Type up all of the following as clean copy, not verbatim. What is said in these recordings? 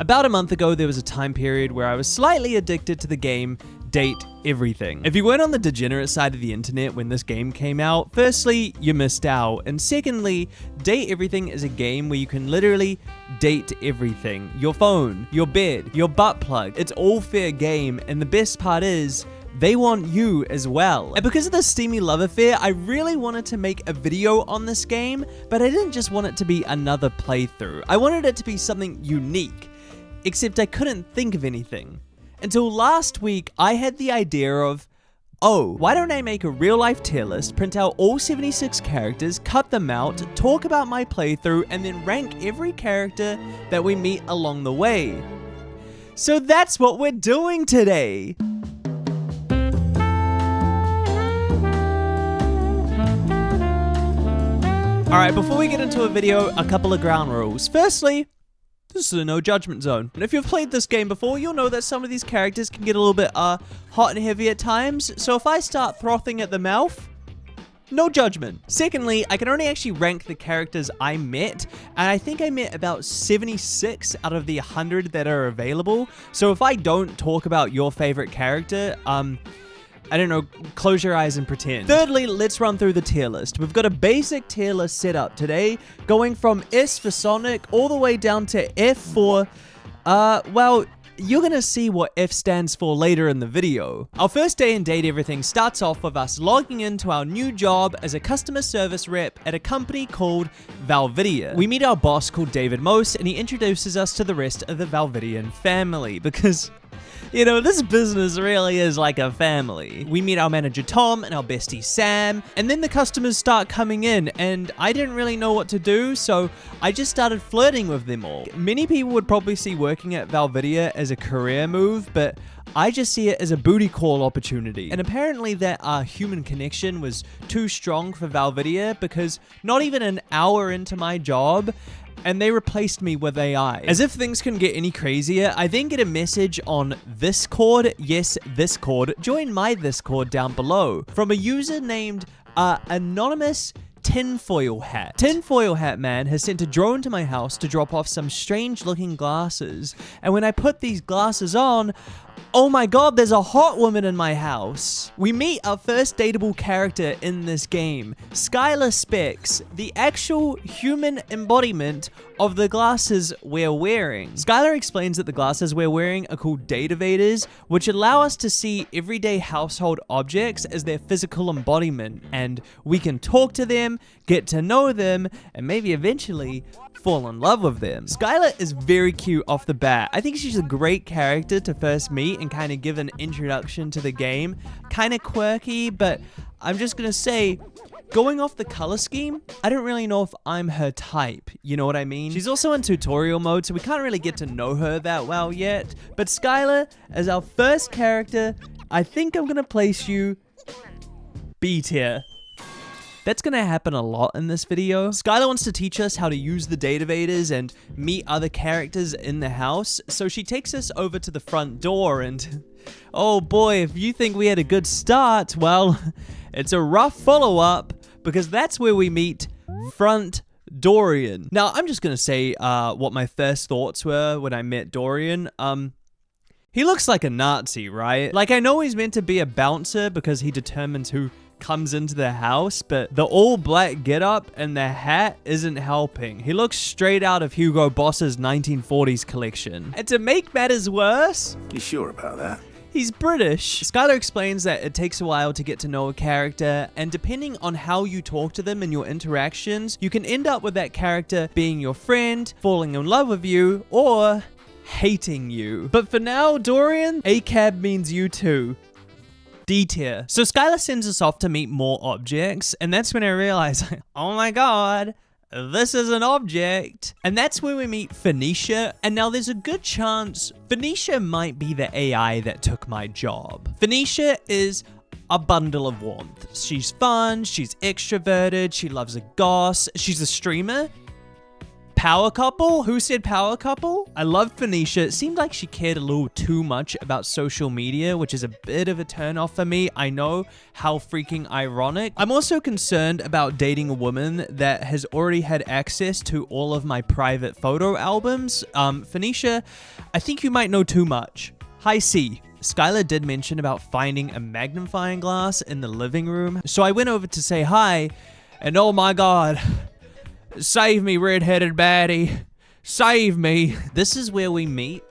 About a month ago, there was a time period where I was slightly addicted to the game Date Everything. If you weren't on the degenerate side of the internet when this game came out, firstly, you missed out, and secondly, Date Everything is a game where you can literally date everything. Your phone, your bed, your butt plug, it's all fair game, and the best part is, they want you as well. And because of the steamy love affair, I really wanted to make a video on this game, but I didn't just want it to be another playthrough. I wanted it to be something unique, except I couldn't think of anything. Until last week, I had the idea of, oh, why don't I make a real life tier list, print out all 76 characters, cut them out, talk about my playthrough, and then rank every character that we meet along the way. So that's what we're doing today. Alright, before we get into a video, a couple of ground rules. Firstly, this is a no judgment zone. And if you've played this game before, you'll know that some of these characters can get a little bit hot and heavy at times. So if I start frothing at the mouth, no judgment. Secondly, I can only actually rank the characters I met, and I think I met about 76 out of the 100 that are available. So if I don't talk about your favorite character, I don't know, close your eyes and pretend. Thirdly, let's run through the tier list. We've got a basic tier list set up today, going from S for Sonic all the way down to F for, well, you're gonna see what F stands for later in the video. Our first day in Date Everything starts off with us logging into our new job as a customer service rep at a company called Valvidia. We meet our boss called David Mose, and he introduces us to the rest of the Valvidian family because, you know, this business really is like a family. We meet our manager Tom and our bestie Sam, and then the customers start coming in, and I didn't really know what to do, so I just started flirting with them all. Many people would probably see working at Valvidia as a career move, but I just see it as a booty call opportunity. And apparently that human connection was too strong for Valvidia because not even an hour into my job, and they replaced me with AI. As if things couldn't get any crazier, I then get a message on Discord, yes, Discord, join my Discord down below, from a user named Anonymous Tinfoil Hat. Tinfoil Hat Man has sent a drone to my house to drop off some strange looking glasses, and when I put these glasses on, oh my god, there's a hot woman in my house. We meet our first dateable character in this game, Skylar Specs, the actual human embodiment of the glasses we're wearing. Skylar explains that the glasses we're wearing are called Datavaders, which allow us to see everyday household objects as their physical embodiment, and we can talk to them, get to know them, and maybe eventually fall in love with them. Skylar is very cute off the bat. I think she's a great character to first meet and kind of give an introduction to the game. Kind of quirky, but I'm just gonna say, going off the color scheme, I don't really know if I'm her type, you know what I mean? She's also in tutorial mode, so we can't really get to know her that well yet, but Skylar, as our first character, I think I'm gonna place you B tier. That's gonna happen a lot in this video. Skylar wants to teach us how to use the Datavaders and meet other characters in the house, so she takes us over to the front door and, oh boy, if you think we had a good start, well, it's a rough follow-up, because that's where we meet Front Dorian. Now, I'm just gonna say what my first thoughts were when I met Dorian. He looks like a Nazi, right? Like, I know he's meant to be a bouncer because he determines who comes into the house, but the all black getup and the hat isn't helping. He looks straight out of Hugo Boss's 1940s collection. And to make matters worse, You sure about that? he's British. Skylar explains that it takes a while to get to know a character, and depending on how you talk to them and your interactions, you can end up with that character being your friend, falling in love with you, or hating you. But for now, Dorian, ACAB means you too. D tier. So Skylar sends us off to meet more objects, and that's when I realize, oh my god, this is an object. And that's where we meet Phoenicia, and now there's a good chance Phoenicia might be the AI that took my job. Phoenicia is a bundle of warmth. She's fun, she's extroverted, she loves a goss, she's a streamer. power couple? Who said power couple? I love Phoenicia. It seemed like she cared a little too much about social media, which is a bit of a turnoff for me. I know, how freaking ironic. I'm also concerned about dating a woman that has already had access to all of my private photo albums. Phoenicia, I think you might know too much. Hi C. Skylar did mention about finding a magnifying glass in the living room, so I went over to say hi, and oh my god, save me, redheaded baddie, save me. This is where we meet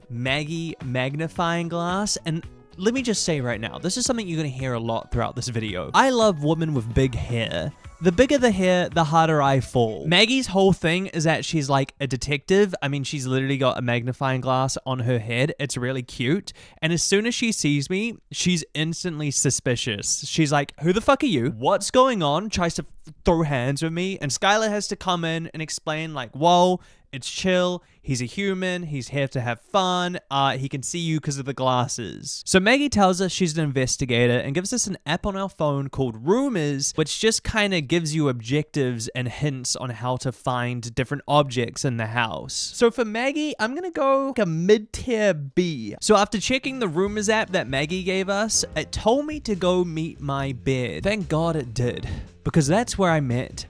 Maggie magnifying glass, and let me just say right now, this is something you're gonna hear a lot throughout this video. I love women with big hair. The bigger the hair, the harder I fall. Maggie's whole thing is that she's like a detective. I mean, she's literally got a magnifying glass on her head. It's really cute. And as soon as she sees me, she's instantly suspicious. She's like, who the fuck are you? What's going on? Tries to throw hands with me. And Skylar has to come in and explain like, whoa, it's chill. He's a human. He's here to have fun. He can see you because of the glasses. So Maggie tells us she's an investigator and gives us an app on our phone called Rumors, which just kind of gives you objectives and hints on how to find different objects in the house. So for Maggie, I'm going to go like a mid-tier B. So after checking the Rumors app that Maggie gave us, it told me to go meet my bed. Thank God it did, because that's where I met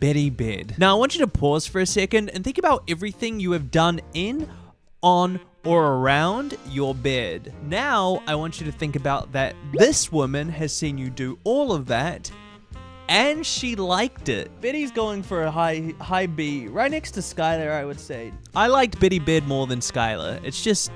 Betty Bed. Now I want you to pause for a second and think about everything you have done in, on, or around your bed. Now I want you to think about that this woman has seen you do all of that and she liked it. Betty's going for a high B, right next to Skylar, I would say. I liked Betty Bed more than Skylar. It's just,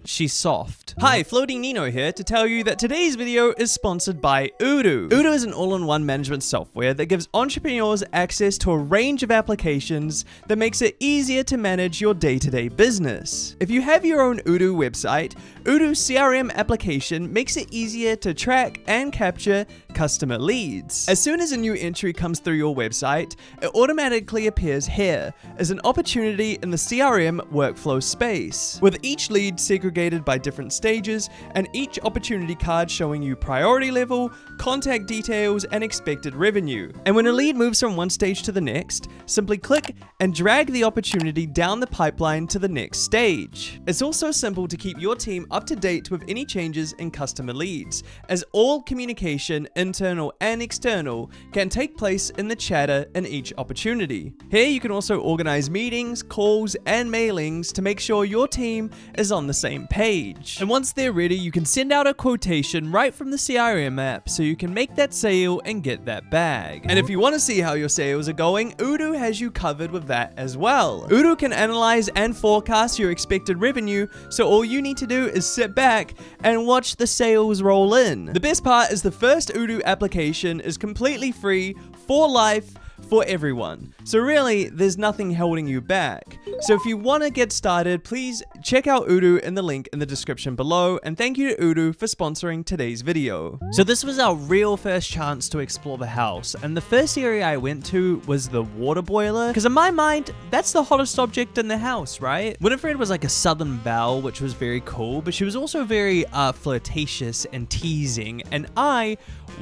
she's soft. Hi, Floating Nino here to tell you that today's video is sponsored by Odoo. Odoo is an all-in-one management software that gives entrepreneurs access to a range of applications that makes it easier to manage your day-to-day business. If you have your own Odoo website, Odoo's CRM application makes it easier to track and capture customer leads. As soon as a new entry comes through your website, it automatically appears here as an opportunity in the CRM workflow space, with each lead segregated by different stages and each opportunity card showing you priority level, contact details, and expected revenue. And when a lead moves from one stage to the next, simply click and drag the opportunity down the pipeline to the next stage. It's also simple to keep your team up to date with any changes in customer leads, as all communication, internal and external, can take place in the chatter in each opportunity. Here you can also organize meetings, calls, and mailings to make sure your team is on the same page. And once they're ready, you can send out a quotation right from the CRM app so you can make that sale and get that bag. And if you want to see how your sales are going, Odoo has you covered with that as well. Odoo can analyze and forecast your expected revenue, so all you need to do is sit back and watch the sales roll in. The best part is the first Odoo application is completely free for life for everyone. So really, there's nothing holding you back. So if you want to get started, please check out Odoo in the link in the description below, and thank you to Odoo for sponsoring today's video. So this was our real first chance to explore the house, and the first area I went to was the water boiler, because in my mind, that's the hottest object in the house, right? Winfred was like a southern belle, which was very cool, but she was also very flirtatious and teasing, and I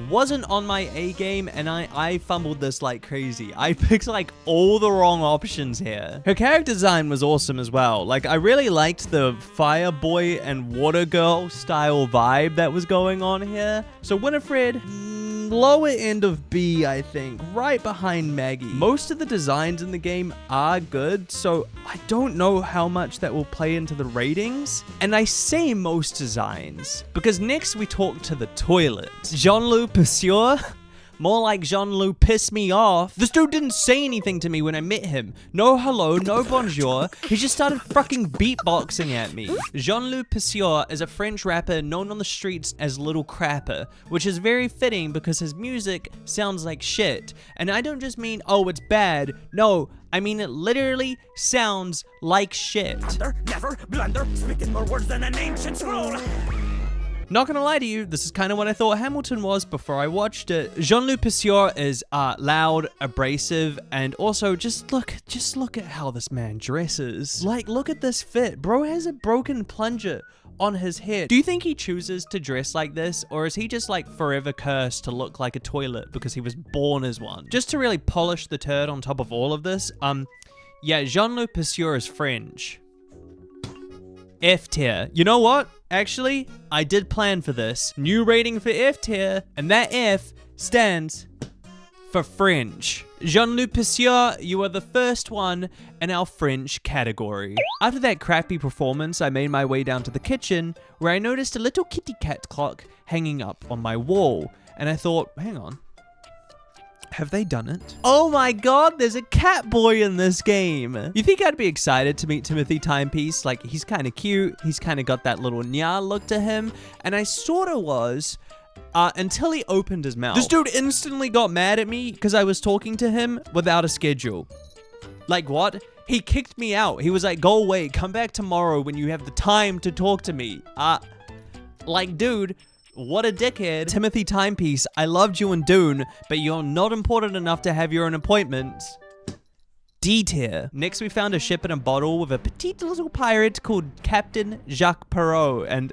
wasn't on my A game, and I fumbled this like crazy. I picked like all the wrong options here. Her character design was awesome as well. Like, I really liked the fire boy and water girl style vibe that was going on here. So Winfred, lower end of B, I think, right behind Maggie. Most of the designs in the game are good, so I don't know how much that will play into the ratings. And I say most designs because next we talk to the toilet. Jeanlu Pissure? More like Jeanlu piss me off. This dude didn't say anything to me when I met him. No hello, no bonjour. He just started fucking beatboxing at me. Jeanlu Pissure is a French rapper known on the streets as Little Crapper, which is very fitting because his music sounds like shit. And I don't just mean, oh, it's bad. No, I mean it literally sounds like shit. Never blunder, speaking more words than an ancient scroll. Not gonna lie to you, this is kind of what I thought Hamilton was before I watched it. Jeanlu Pissure is loud, abrasive, and also just look at how this man dresses. Like, look at this fit. Bro has a broken plunger on his head. Do you think he chooses to dress like this, or is he just like forever cursed to look like a toilet because he was born as one? Just to really polish the turd on top of all of this, Yeah, Jeanlu pursues French. F tier. You know what? Actually, I did plan for this. New rating for F tier, and that F stands for French. Jeanlu Pursuer, you are the first one in our French category. After that crappy performance, I made my way down to the kitchen, where I noticed a little kitty cat clock hanging up on my wall. And I thought, hang on. Have they done it? Oh my god, there's a cat boy in this game. You think I'd be excited to meet Timothy Timepiece? Like, he's kind of cute. He's kind of got that little nya look to him. And I sort of was, until he opened his mouth. This dude instantly got mad at me because I was talking to him without a schedule. Like, what? He kicked me out. He was like, go away. Come back tomorrow when you have the time to talk to me. Like, dude... What a dickhead. Timothy Timepiece, I loved you in Dune, but you're not important enough to have your own appointments. D tier. Next, we found a ship in a bottle with a petite little pirate called Captain Jacques Perrault, and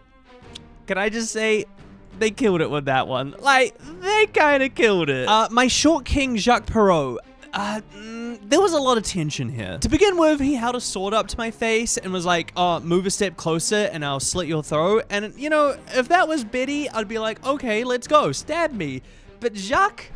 can I just say, they killed it with that one. Like, they kind of killed it. My short king Jacques Perrault. There was a lot of tension here. To begin with, he held a sword up to my face and was like, move a step closer and I'll slit your throat. And, you know, if that was Betty, I'd be like, okay, let's go, stab me. But Jacques,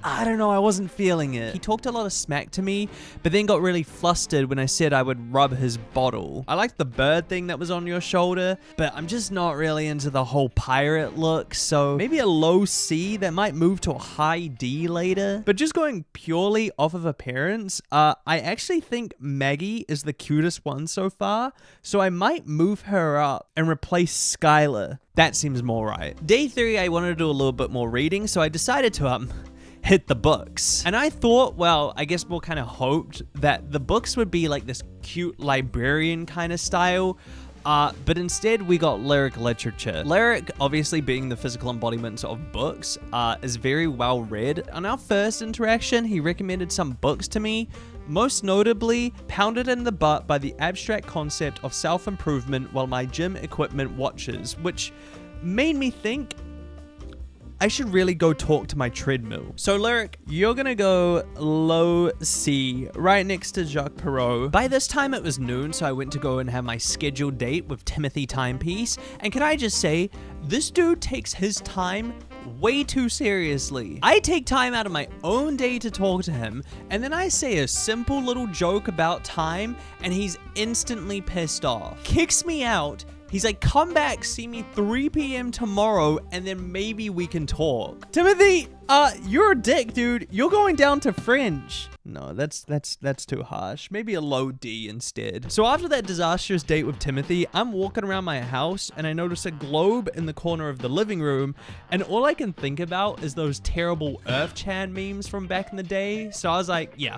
I don't know, I wasn't feeling it. He talked a lot of smack to me, but then got really flustered when I said I would rub his bottle. I liked the bird thing that was on your shoulder, but I'm just not really into the whole pirate look, so maybe a low C that might move to a high D later. But just going purely off of appearance, I actually think Maggie is the cutest one so far, so I might move her up and replace Skylar. That seems more right. Day 3, I wanted to do a little bit more reading, so I decided to, hit the books. And I thought, well, I guess more kind of hoped that the books would be like this cute librarian kind of style, but instead we got lyric literature. Lyric, obviously being the physical embodiment of books, is very well read. On our first interaction, he recommended some books to me, most notably Pounded in the Butt by the Abstract Concept of Self-Improvement While My Gym Equipment Watches, which made me think I should really go talk to my treadmill. So Lyric, you're gonna go low C, right next to Jacques Perrault. By this time it was noon, so I went to go and have my scheduled date with Timothy Timepiece. And can I just say, this dude takes his time way too seriously. I take time out of my own day to talk to him, and then I say a simple little joke about time, and he's instantly pissed off. Kicks me out. He's like, come back, see me 3 p.m. tomorrow, and then maybe we can talk. Timothy, you're a dick, dude. You're going down to French. No, that's too harsh. Maybe a low D instead. So after that disastrous date with Timothy, I'm walking around my house, and I notice a globe in the corner of the living room, and all I can think about is those terrible Earth-chan memes from back in the day. So I was like, yeah,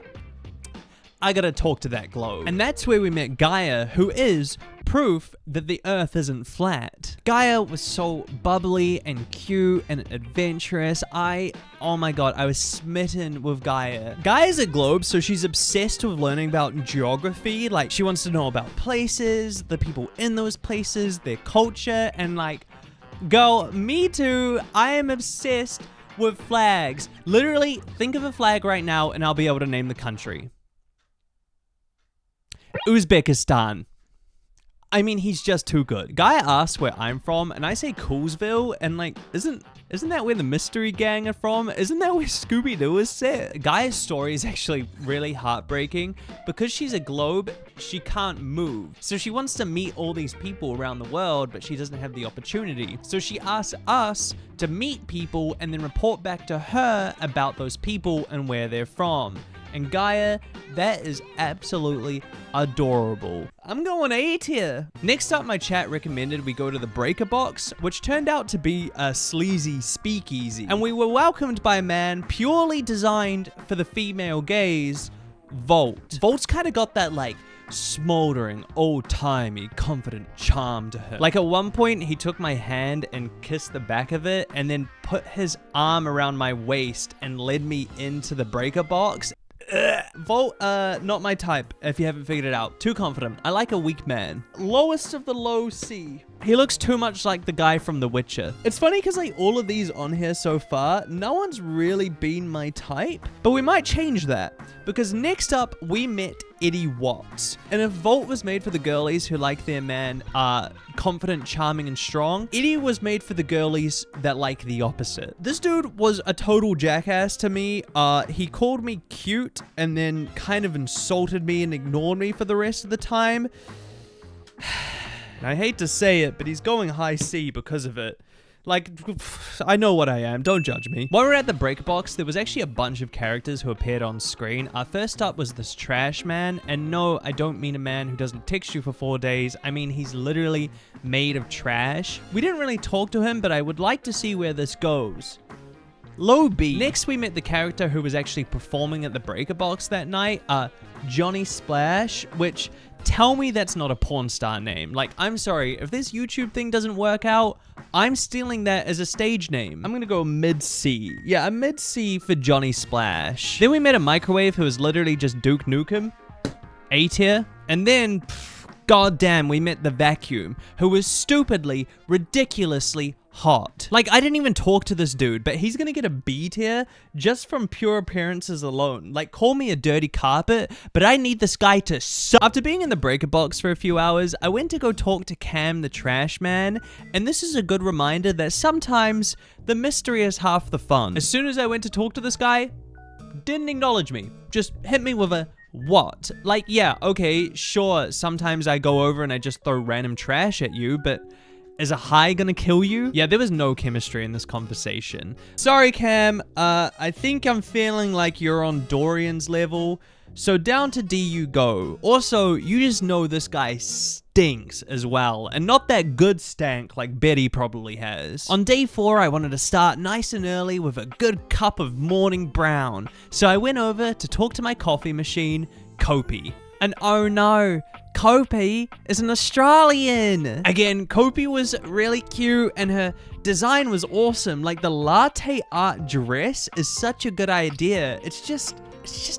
I gotta talk to that globe. And that's where we met Guyia, who is proof that the earth isn't flat. Guyia was so bubbly and cute and adventurous. Oh my god, I was smitten with Guyia. Guyia's a globe, so she's obsessed with learning about geography. Like, she wants to know about places, the people in those places, their culture, and like, girl, me too. I am obsessed with flags. Literally, think of a flag right now and I'll be able to name the country. Uzbekistan. I mean, he's just too good. Guy asks where I'm from, and I say Coolsville, and like, isn't that where the Mystery Gang are from? Isn't that where Scooby-Doo is set? Guy's story is actually really heartbreaking. Because she's a globe, she can't move. So she wants to meet all these people around the world, but she doesn't have the opportunity. So she asks us to meet people and then report back to her about those people and where they're from. And Guyia, that is absolutely adorable. I'm going A tier. Next up, my chat recommended we go to the Breaker Box, which turned out to be a sleazy speakeasy. And we were welcomed by a man purely designed for the female gaze, Volt. Volt's kind of got that like smoldering, old-timey, confident charm to him. Like at one point, he took my hand and kissed the back of it and then put his arm around my waist and led me into the Breaker Box. Volt, not my type, if you haven't figured it out. Too confident. I like a weak man. Lowest of the low C. He looks too much like the guy from The Witcher. It's funny because like all of these on here so far, no one's really been my type, but we might change that because next up we met Eddie Watts. And if Vault was made for the girlies who like their man confident, charming, and strong, Eddie was made for the girlies that like the opposite. This dude was a total jackass to me. He called me cute and then kind of insulted me and ignored me for the rest of the time. I hate to say it, but he's going high C because of it. Like, I know what I am. Don't judge me. While we were at the break box, there was actually a bunch of characters who appeared on screen. First up was this trash man. And no, I don't mean a man who doesn't text you for 4 days. I mean, he's literally made of trash. We didn't really talk to him, but I would like to see where this goes. Low B. Next, we met the character who was actually performing at the breaker box that night, Johnny Splash, which, tell me that's not a porn star name. Like, I'm sorry, if this YouTube thing doesn't work out, I'm stealing that as a stage name. I'm gonna go mid-C. Yeah, a mid-C for Johnny Splash. Then we met a microwave who was literally just Duke Nukem, A tier, and then, goddamn, we met the vacuum, who was stupidly, ridiculously hot. Like, I didn't even talk to this dude, but he's gonna get a B tier just from pure appearances alone. Like, call me a dirty carpet, but I need this guy to suck. After being in the breaker box for a few hours, I went to go talk to Cam the trash man, and this is a good reminder that sometimes the mystery is half the fun. As soon as I went to talk to this guy, didn't acknowledge me. Just hit me with a what? Like, yeah, okay, sure, sometimes I go over and I just throw random trash at you, but is a high gonna kill you? Yeah, there was no chemistry in this conversation. Sorry, Cam. I think I'm feeling like you're on Dorian's level. So down to D you go. Also, you just know this guy stinks as well. And not that good stank like Betty probably has. On day 4, I wanted to start nice and early with a good cup of morning brown. So I went over to talk to my coffee machine, Kopi. And oh no, Kopi is an Australian. Again, Kopi was really cute and her design was awesome. Like, the latte art dress is such a good idea. It's just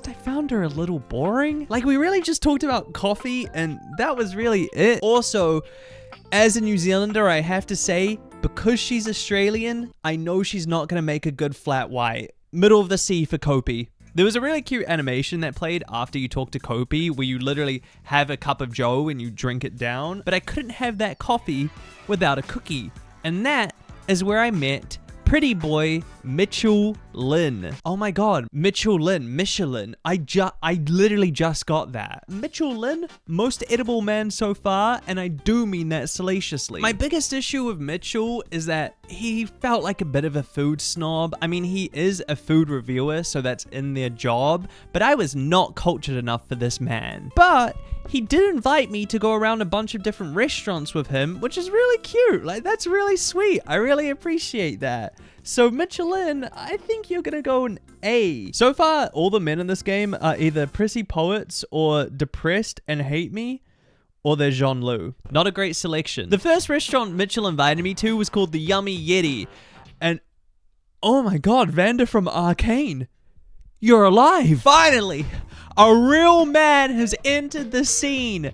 I found her a little boring. Like, we really just talked about coffee and that was really it. Also, as a New Zealander, I have to say, because she's Australian, I know she's not gonna make a good flat white. Middle of the C for Kopi. There was a really cute animation that played after you talk to Kopi where you literally have a cup of joe and you drink it down, but I couldn't have that coffee without a cookie. And that is where I met pretty boy Mitchell Lynn. Oh my god, Mitchell Lynn, Michelin. I literally just got that. Mitchell Lynn, most edible man so far, and I do mean that salaciously. My biggest issue with Mitchell is that he felt like a bit of a food snob. I mean, he is a food reviewer, so that's in their job, but I was not cultured enough for this man. But he did invite me to go around a bunch of different restaurants with him, which is really cute. Like, that's really sweet. I really appreciate that. So Michelin, I think you're gonna go an A. So far, all the men in this game are either prissy poets or depressed and hate me, or they're Jeanlu. Not a great selection. The first restaurant Mitchell invited me to was called the Yummy Yeti. And oh my god, Vander from Arcane. You're alive. Finally, a real man has entered the scene.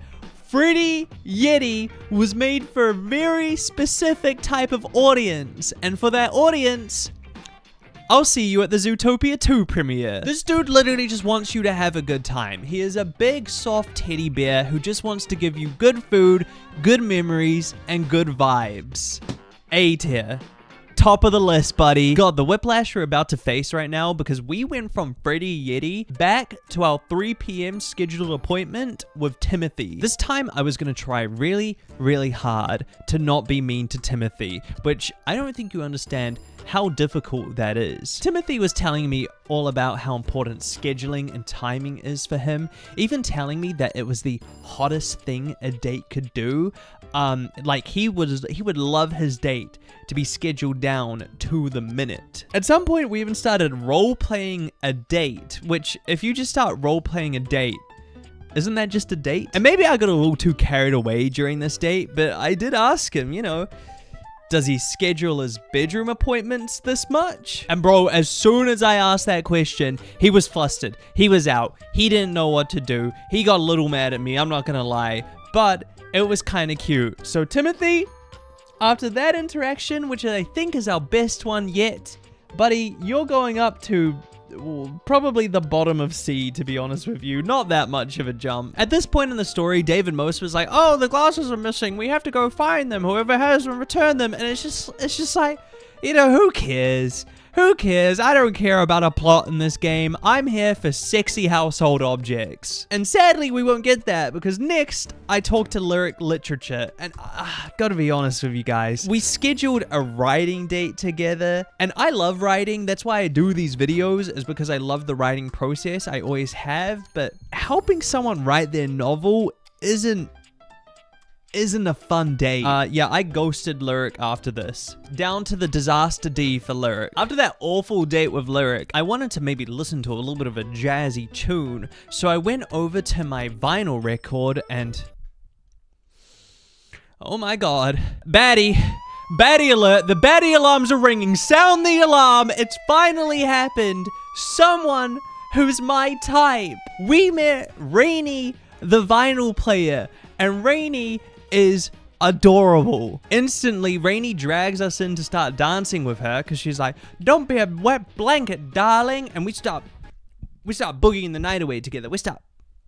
Freddy Yeti was made for a very specific type of audience. And for that audience, I'll see you at the Zootopia 2 premiere. This dude literally just wants you to have a good time. He is a big, soft teddy bear who just wants to give you good food, good memories, and good vibes. A tier. Top of the list, buddy. God, the whiplash we're about to face right now because we went from Freddy Yeti back to our 3 p.m. scheduled appointment with Timothy. This time, I was going to try really, really hard to not be mean to Timothy, which I don't think you understand how difficult that is. Timothy was telling me all about how important scheduling and timing is for him, even telling me that it was the hottest thing a date could do. Like he would love his date to be scheduled down to the minute. At some point, we even started role-playing a date, which if you just start role-playing a date, isn't that just a date? And maybe I got a little too carried away during this date, but I did ask him, you know, does he schedule his bedroom appointments this much? And bro, as soon as I asked that question, he was flustered. He was out. He didn't know what to do. He got a little mad at me, I'm not gonna lie, but it was kind of cute. So Timothy, After that interaction, which I think is our best one yet, buddy, you're going up to probably the bottom of C, to be honest with you. Not that much of a jump. At this point in the story, David Most was like, oh, the glasses are missing. We have to go find them. Whoever has them, return them. And it's just like, you know, who cares? Who cares? I don't care about a plot in this game. I'm here for sexy household objects. And sadly, we won't get that because next, I talk to lyric literature. And gotta be honest with you guys, we scheduled a writing date together. And I love writing. That's why I do these videos, is because I love the writing process. I always have. But helping someone write their novel isn't a fun date. Yeah, I ghosted Lyric after this. Down to the disaster D for Lyric. After that awful date with Lyric, I wanted to maybe listen to a little bit of a jazzy tune. So I went over to my vinyl record and... oh my god. Baddie alert. The baddie alarms are ringing. Sound the alarm. It's finally happened. Someone who's my type. We met Rainey, the vinyl player. And Rainey is adorable. Instantly, Rainey drags us in to start dancing with her because she's like, don't be a wet blanket, darling. And we start boogieing the night away together. We start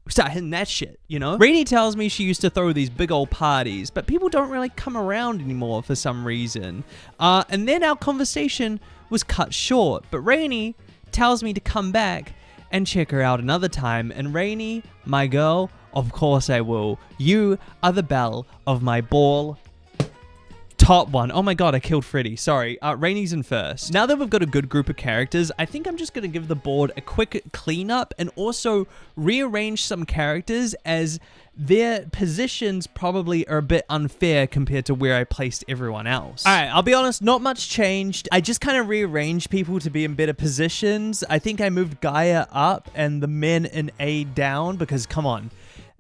hitting that shit, you know? Rainey tells me she used to throw these big old parties, but people don't really come around anymore for some reason. And then our conversation was cut short, but Rainey tells me to come back and check her out another time. And Rainey, my girl, of course I will. You are the belle of my ball. Top one. Oh my god, I killed Freddy. Sorry. Rainey's in first. Now that we've got a good group of characters, I think I'm just going to give the board a quick cleanup and also rearrange some characters as their positions probably are a bit unfair compared to where I placed everyone else. Alright, I'll be honest, not much changed. I just kind of rearranged people to be in better positions. I think I moved Guyia up and the men in A down because, come on,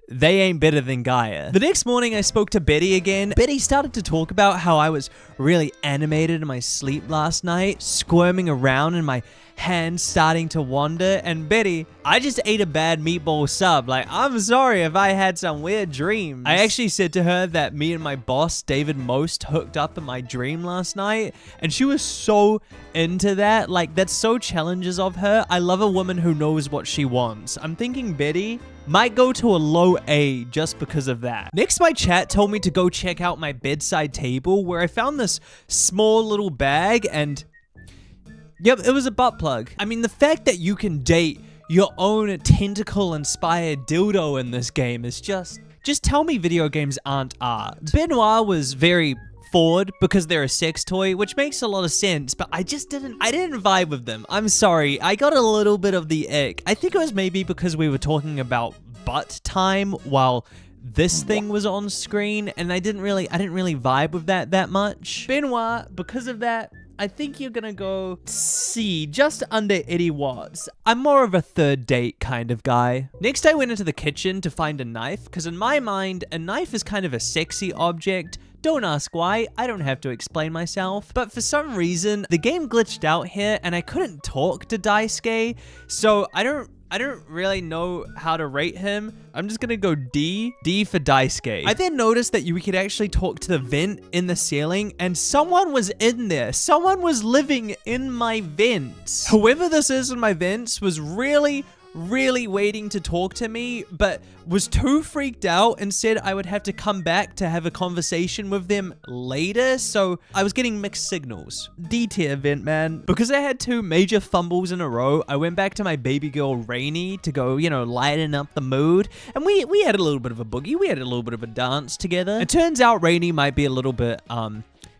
they ain't better than Guyia. The next morning, I spoke to Betty again. Betty started to talk about how I was really animated in my sleep last night, squirming around and my hands starting to wander. And Betty, I just ate a bad meatball sub. Like, I'm sorry if I had some weird dreams. I actually said to her that me and my boss, David Most, hooked up in my dream last night. And she was so into that. Like, that's so challenges of her. I love a woman who knows what she wants. I'm thinking Betty might go to a low A just because of that. Next, my chat told me to go check out my bedside table where I found this small little bag and yep, it was a butt plug. I mean, the fact that you can date your own tentacle-inspired dildo in this game is just tell me video games aren't art. Benoir was very forward because they're a sex toy, which makes a lot of sense, but I didn't vibe with them. I'm sorry, I got a little bit of the ick. I think it was maybe because we were talking about butt time while this thing was on screen, and I didn't really vibe with that much. Benoir, because of that, I think you're gonna go C, just under 80 watts. I'm more of a third date kind of guy. Next, I went into the kitchen to find a knife, because in my mind, a knife is kind of a sexy object. Don't ask why, I don't have to explain myself. But for some reason, the game glitched out here and I couldn't talk to Daisuke, so I don't really know how to rate him. I'm just gonna go D for Daisuke. I then noticed that we could actually talk to the vent in the ceiling and someone was in there. Someone was living in my vents. Whoever this is in my vents was really waiting to talk to me, but was too freaked out and said I would have to come back to have a conversation with them later, so I was getting mixed signals. D tier vent, man. Because I had 2 major fumbles in a row, I went back to my baby girl Rainey to go, you know, lighten up the mood, and we had a little bit of a boogie, we had a little bit of a dance together. It turns out Rainey might be a little bit,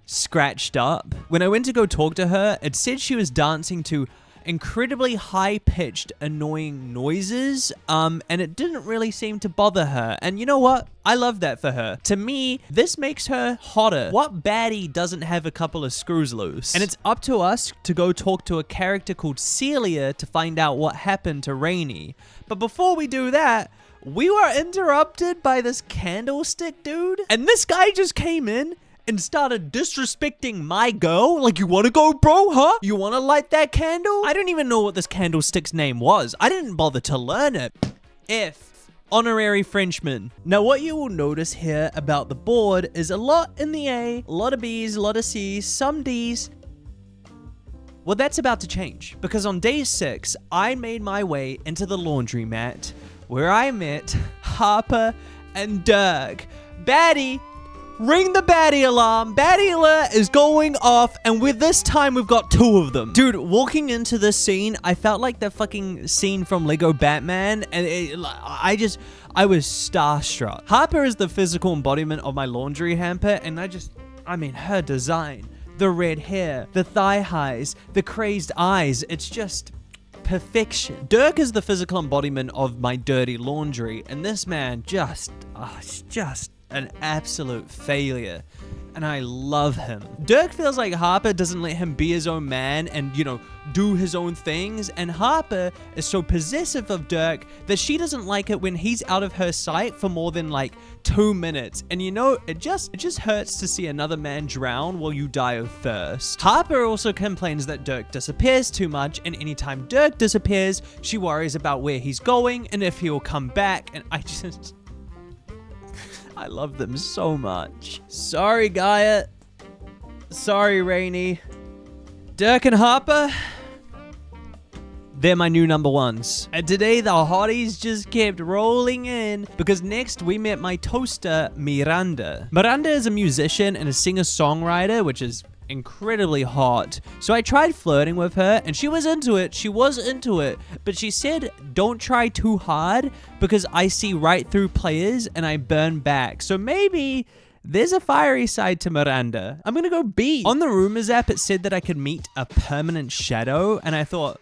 scratched up. When I went to go talk to her, it said she was dancing to incredibly high-pitched, annoying noises, and it didn't really seem to bother her. And you know what? I love that for her. To me, this makes her hotter. What baddie doesn't have a couple of screws loose? And it's up to us to go talk to a character called Celia to find out what happened to Rainey. But before we do that, we were interrupted by this candlestick dude, and this guy just came in and started disrespecting my girl. Like, you wanna go, bro, huh? You wanna light that candle? I don't even know what this candlestick's name was. I didn't bother to learn it. F honorary Frenchman. Now, what you will notice here about the board is a lot in the A, a lot of B's, a lot of C's, some D's. Well, that's about to change, because on day 6, I made my way into the laundromat where I met Harper and Dirk. Baddie, ring the baddie alarm. Baddie alert is going off, and with this time, we've got 2 of them. Dude, walking into this scene, I felt like the fucking scene from Lego Batman, and I was starstruck. Harper is the physical embodiment of my laundry hamper, and I mean, her design. The red hair, the thigh highs, the crazed eyes, it's just perfection. Dirk is the physical embodiment of my dirty laundry, and this man just an absolute failure. And I love him. Dirk feels like Harper doesn't let him be his own man and, do his own things. And Harper is so possessive of Dirk that she doesn't like it when he's out of her sight for more than 2 minutes. And it just hurts to see another man drown while you die of thirst. Harper also complains that Dirk disappears too much, and anytime Dirk disappears, she worries about where he's going and if he'll come back. And I love them so much. Sorry, Guyia. Sorry, Rainey. Dirk and Harper, they're my new number ones. And today, the hotties just kept rolling in, because next we met my toaster, Miranda. Miranda is a musician and a singer-songwriter, which is incredibly hot. So I tried flirting with her, and she was into it, but she said don't try too hard because I see right through players and I burn back. So maybe there's a fiery side to Miranda. I'm gonna go B. On the rumors app, it said that I could meet a permanent shadow, and I thought,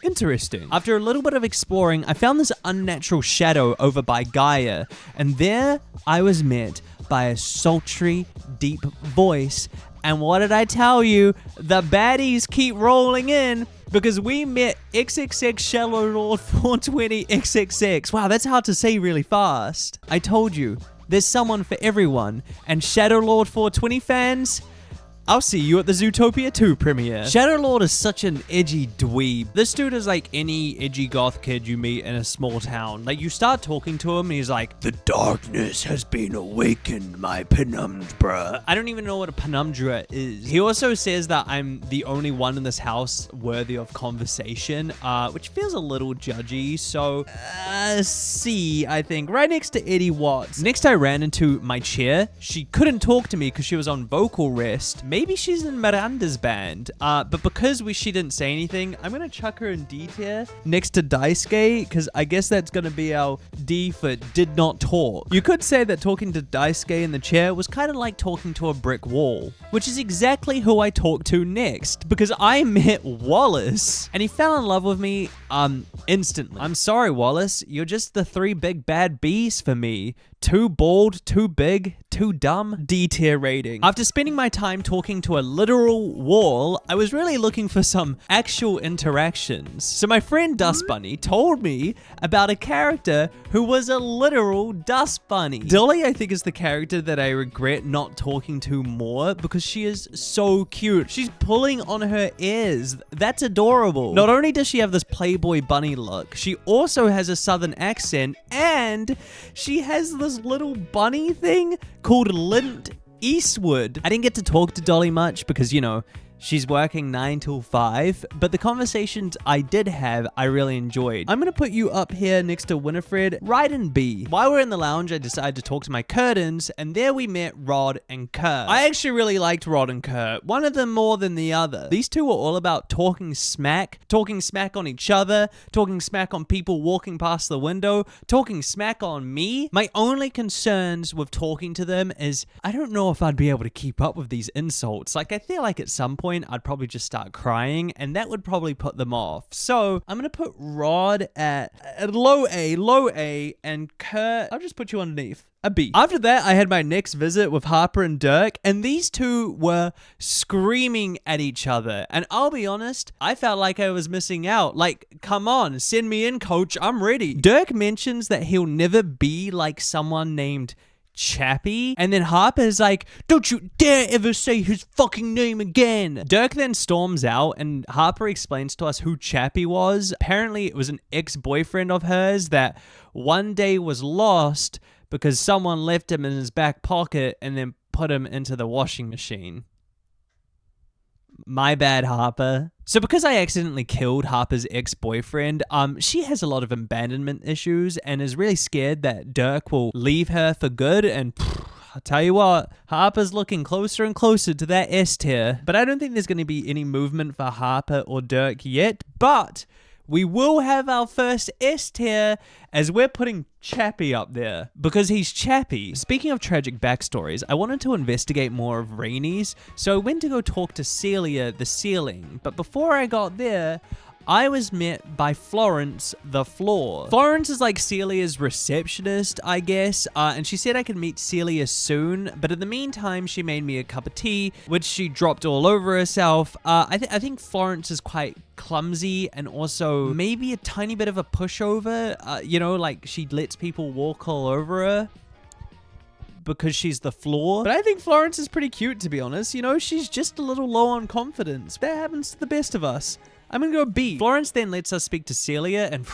interesting. After a little bit of exploring, I found this unnatural shadow over by Guyia, and there I was met by a sultry, deep voice. And what did I tell you? The baddies keep rolling in, because we met XXX Shadow Lord 420 XXX. Wow, that's hard to say really fast. I told you, there's someone for everyone. And Shadow Lord 420 fans, I'll see you at the Zootopia 2 premiere. Shadowlord is such an edgy dweeb. This dude is like any edgy goth kid you meet in a small town. Like, you start talking to him and he's like, "The darkness has been awakened, my penumbra." I don't even know what a penumbra is. He also says that I'm the only one in this house worthy of conversation, which feels a little judgy. So, C, I think. Right next to Eddie Watts. Next, I ran into my chair. She couldn't talk to me because she was on vocal rest. Maybe she's in Miranda's band, but because she didn't say anything, I'm gonna chuck her in D tier next to Daisuke, because I guess that's gonna be our D for did not talk. You could say that talking to Daisuke in the chair was kind of like talking to a brick wall, which is exactly who I talked to next, because I met Wallace, and he fell in love with me instantly. I'm sorry, Wallace, you're just the 3 big bad B's for me. Too bald, too big, too dumb. D tier rating. After spending my time talking to a literal wall, I was really looking for some actual interactions. So my friend Dust Bunny told me about a character who was a literal dust bunny. Dolly, I think, is the character that I regret not talking to more, because she is so cute. She's pulling on her ears. That's adorable. Not only does she have this Playboy bunny look, she also has a southern accent, and she has this little bunny thing called Lint Eastwood. I didn't get to talk to Dolly much because, she's working 9 till 5, but the conversations I did have, I really enjoyed. I'm gonna put you up here next to Winfred, right in B. While we're in the lounge, I decided to talk to my curtains, and there we met Rod and Kurt. I actually really liked Rod and Kurt, one of them more than the other. These two were all about talking smack on each other, talking smack on people walking past the window, talking smack on me. My only concerns with talking to them is I don't know if I'd be able to keep up with these insults. Like, I feel like at some point I'd probably just start crying, and that would probably put them off. So I'm gonna put Rod at low A, and Kurt, I'll just put you underneath a B. After that, I had my next visit with Harper and Dirk, and these two were screaming at each other. And I'll be honest, I felt like I was missing out. Like, come on, send me in, coach, I'm ready. Dirk mentions that he'll never be like someone named Chappie, and then Harper's like, don't you dare ever say his fucking name again. Dirk then storms out, and Harper explains to us who Chappie was. Apparently it was an ex-boyfriend of hers that one day was lost because someone left him in his back pocket and then put him into the washing machine. My bad, Harper. So because I accidentally killed Harper's ex-boyfriend, she has a lot of abandonment issues and is really scared that Dirk will leave her for good, and I'll tell you what, Harper's looking closer and closer to that S tier. But I don't think there's going to be any movement for Harper or Dirk yet, but we will have our first S tier as we're putting Chappie up there because he's Chappie. Speaking of tragic backstories, I wanted to investigate more of Rainey's, so I went to go talk to Celia the ceiling. But before I got there, I was met by Florence the floor. Florence is like Celia's receptionist, I guess, and she said I could meet Celia soon, but in the meantime, she made me a cup of tea, which she dropped all over herself. I think Florence is quite clumsy and also maybe a tiny bit of a pushover, like she lets people walk all over her because she's the floor. But I think Florence is pretty cute, to be honest. She's just a little low on confidence. That happens to the best of us. I'm gonna go B. Florence then lets us speak to Celia, and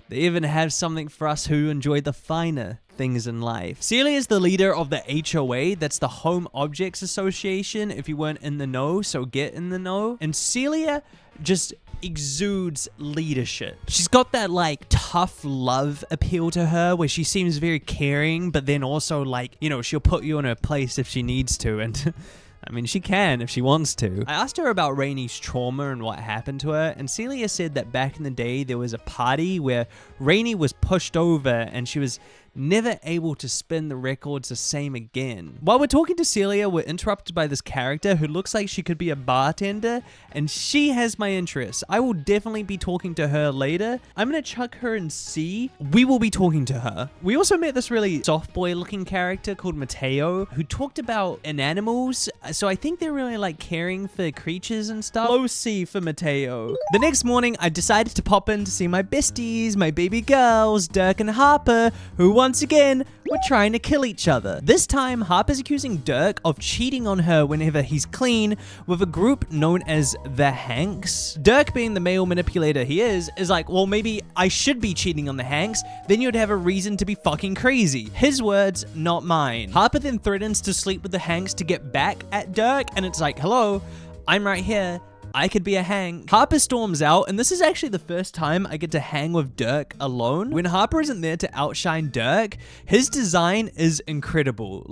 they even have something for us who enjoy the finer things in life. Celia is the leader of the HOA, that's the Home Objects Association, if you weren't in the know, so get in the know. And Celia just exudes leadership. She's got that tough love appeal to her where she seems very caring, but then also she'll put you in her place if she needs to, and I mean, she can if she wants to. I asked her about Rainey's trauma and what happened to her, and Celia said that back in the day, there was a party where Rainey was pushed over and she was never able to spin the records the same again. While we're talking to Celia, we're interrupted by this character who looks like she could be a bartender, and she has my interest. I will definitely be talking to her later. I'm gonna chuck her in C. We will be talking to her. We also met this really soft boy looking character called Mateo who talked about animals, so I think they're really caring for creatures and stuff. Low C for Mateo. The next morning, I decided to pop in to see my besties, my baby girls, Dirk and Harper, who once again were trying to kill each other. This time, Harper's accusing Dirk of cheating on her whenever he's clean with a group known as the Hanks. Dirk, being the male manipulator he is like, well, maybe I should be cheating on the Hanks, then you'd have a reason to be fucking crazy. His words, not mine. Harper then threatens to sleep with the Hanks to get back at Dirk, and it's like, hello, I'm right here. I could be a hang. Harper storms out, and this is actually the first time I get to hang with Dirk alone. When Harper isn't there to outshine Dirk, his design is incredible.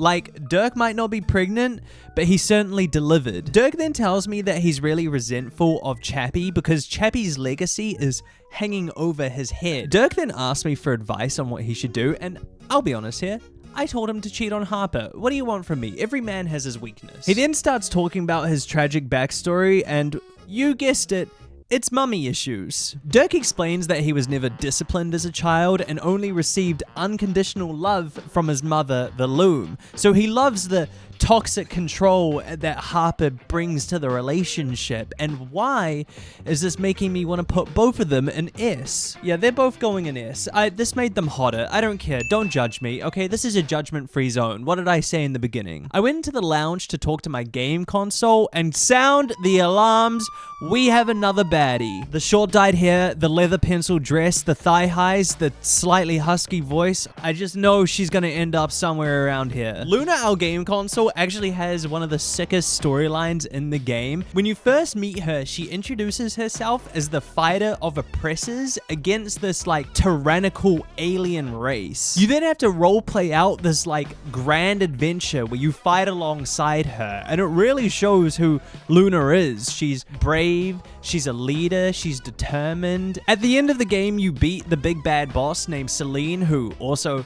Dirk might not be pregnant, but he certainly delivered. Dirk then tells me that he's really resentful of Chappie because Chappie's legacy is hanging over his head. Dirk then asks me for advice on what he should do, and I'll be honest here, I told him to cheat on Harper. What do you want from me? Every man has his weakness. He then starts talking about his tragic backstory, and you guessed it, it's mummy issues. Dirk explains that he was never disciplined as a child and only received unconditional love from his mother, the Loom. So he loves the toxic control that Harper brings to the relationship. And why is this making me want to put both of them in S? Yeah, they're both going in S. This made them hotter. I don't care. Don't judge me. Okay, this is a judgment-free zone. What did I say in the beginning? I went into the lounge to talk to my game console and sound the alarms. We have another baddie. The short dyed hair, the leather pencil dress, the thigh highs, the slightly husky voice. I just know she's gonna end up somewhere around here. Luna, our game console, actually has one of the sickest storylines in the game. When you first meet her, she introduces herself as the fighter of oppressors against this tyrannical alien race. You then have to roleplay out this grand adventure where you fight alongside her, and it really shows who Luna is. She's brave, she's a leader, she's determined. At the end of the game, you beat the big bad boss named Celine, who also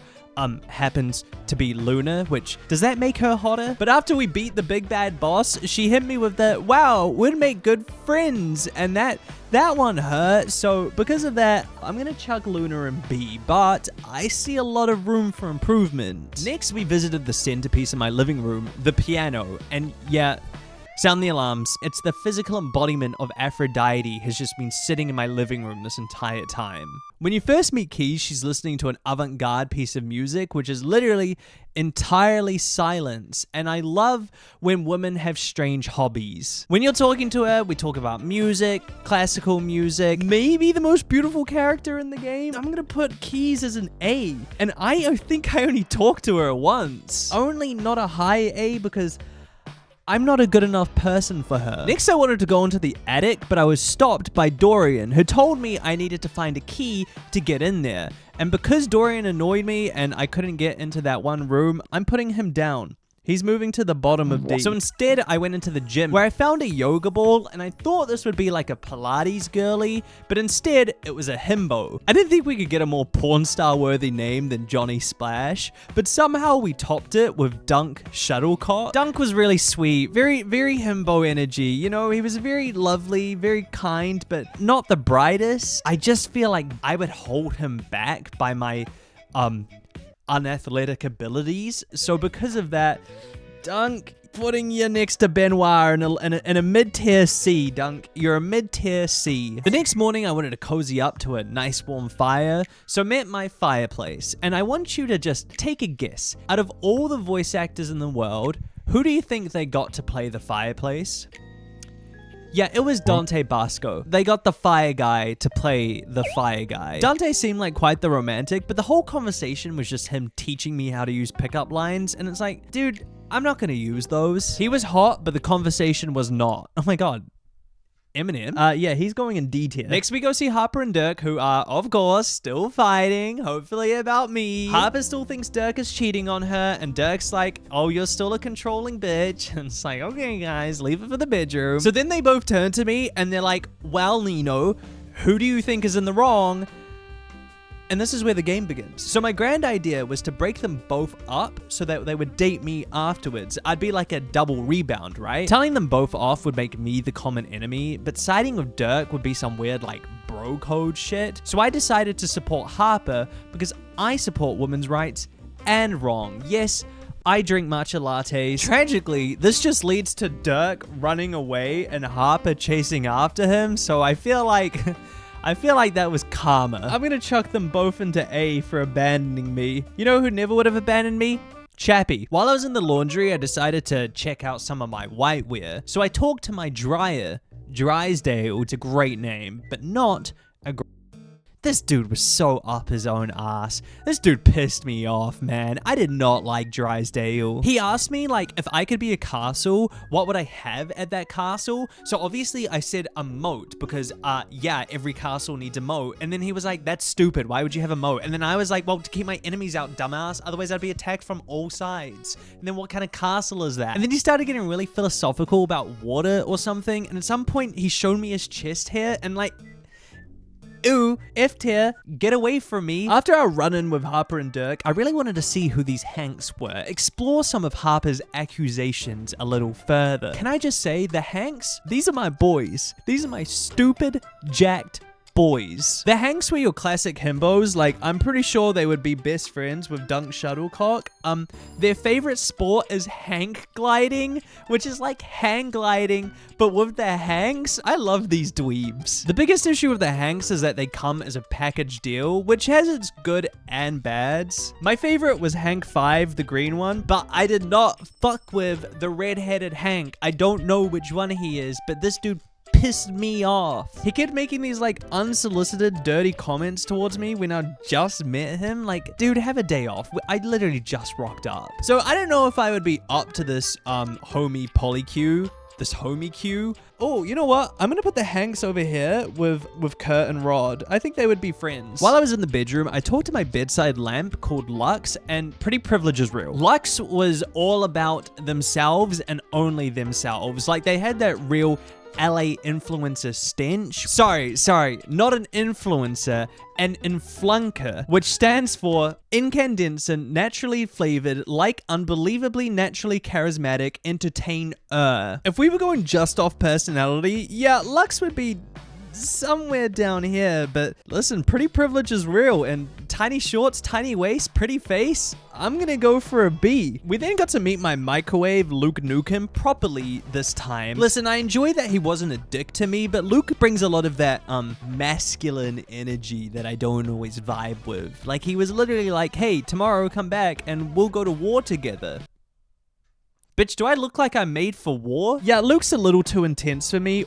happens to be Luna, which, does that make her hotter? But after we beat the big bad boss, she hit me with the, wow, we'd make good friends, and that one hurt. So because of that, I'm gonna chuck Luna in B, but I see a lot of room for improvement. Next, we visited the centerpiece in my living room, the piano, and yeah, Sound the alarms. It's the physical embodiment of Aphrodite has just been sitting in my living room this entire time. When you first meet Keys, she's listening to an avant-garde piece of music, which is literally entirely silence. And I love when women have strange hobbies. When you're talking to her, we talk about music, classical music, maybe the most beautiful character in the game. I'm gonna put Keys as an A. And I think I only talked to her once. Only not a high A because I'm not a good enough person for her. Next, I wanted to go into the attic, but I was stopped by Dorian, who told me I needed to find a key to get in there. And because Dorian annoyed me and I couldn't get into that one room, I'm putting him down. He's moving to the bottom of D. So instead, I went into the gym where I found a yoga ball and I thought this would be like a Pilates girly, but instead it was a himbo. I didn't think we could get a more porn star worthy name than Johnny Splash, but somehow we topped it with Dunk Shuttlecock. Dunk was really sweet, very himbo energy. You know, he was very lovely, very kind, but not the brightest. I just feel like I would hold him back by my, unathletic abilities. So because of that, Dunk, putting you next to Benoir in a mid-tier C. Dunk, you're a mid-tier C. The next morning, I wanted to cozy up to a nice warm fire, so I'm at my fireplace, and I want you to just take a guess. Out of all the voice actors in the world, who do you think they got to play the fireplace? Yeah, it was Dante Basco. They got the fire guy to play the fire guy. Dante seemed like quite the romantic, but the whole conversation was just him teaching me how to use pickup lines, and it's like, dude, I'm not gonna use those. He was hot, but the conversation was not. Oh my god. Eminem? Yeah, he's going in D tier. Next, we go see Harper and Dirk, who are, of course, still fighting, hopefully about me. Harper still thinks Dirk is cheating on her, and Dirk's like, oh, you're still a controlling bitch. And it's like, okay, guys, leave it for the bedroom. So then they both turn to me, and they're like, well, Nino, who do you think is in the wrong? And this is where the game begins. So my grand idea was to break them both up so that they would date me afterwards. I'd be like a double rebound, right? Telling them both off would make me the common enemy, but siding with Dirk would be some weird like bro code shit. So I decided to support Harper because I support women's rights and wrong. Yes, I drink matcha lattes. Tragically, this just leads to Dirk running away and Harper chasing after him. So I feel like that was karma. I'm gonna chuck them both into A for abandoning me. You know who never would have abandoned me? Chappie. While I was in the laundry, I decided to check out some of my whitewear. So I talked to my dryer. Drysdale, it's a great name, but not a great... This dude was so up his own ass. This dude pissed me off, man. I did not like Drysdale. He asked me, like, if I could be a castle, what would I have at that castle? So obviously I said a moat because, yeah, every castle needs a moat. And then he was like, that's stupid. Why would you have a moat? And then I was like, well, to keep my enemies out, dumbass. Otherwise I'd be attacked from all sides. And then what kind of castle is that? And then he started getting really philosophical about water or something. And at some point he showed me his chest hair and like, ooh, F tier, get away from me. After our run-in with Harper and Dirk, I really wanted to see who these Hanks were, explore some of Harper's accusations a little further. Can I just say, the Hanks, these are my boys. These are my stupid, jacked boys. The Hanks were your classic himbos. Like, I'm pretty sure they would be best friends with Dunk Shuttlecock. Their favorite sport is hank gliding, which is like hang gliding, but with the Hanks. I love these dweebs. The biggest issue with the Hanks is that they come as a package deal, which has its good and bads. My favorite was Hank 5, the green one, but I did not fuck with the red-headed Hank. I don't know which one he is, but this dude pissed me off. He kept making these like unsolicited dirty comments towards me when I just met him. Like, dude, have a day off. I literally just rocked up. So I don't know if I would be up to this homie polycue. This homie queue. Oh, you know what? I'm gonna put the Hanks over here with Kurt and Rod. I think they would be friends. While I was in the bedroom, I talked to my bedside lamp called Lux, and pretty privilege is real. Lux was all about themselves and only themselves. Like, they had that real LA influencer stench. Sorry, not an influencer, an influnker, which stands for incandescent, naturally flavored, like unbelievably naturally charismatic, entertainer. If we were going just off personality, yeah, Lux would be somewhere down here, but listen, pretty privilege is real, and tiny shorts, tiny waist, pretty face, I'm gonna go for a B. We then got to meet my microwave, Luke Nukem, properly this time. Listen, I enjoy that he wasn't a dick to me, but Luke brings a lot of that, masculine energy that I don't always vibe with. Like, he was literally like, hey, tomorrow come back and we'll go to war together. Bitch, do I look like I'm made for war? Yeah, Luke's a little too intense for me.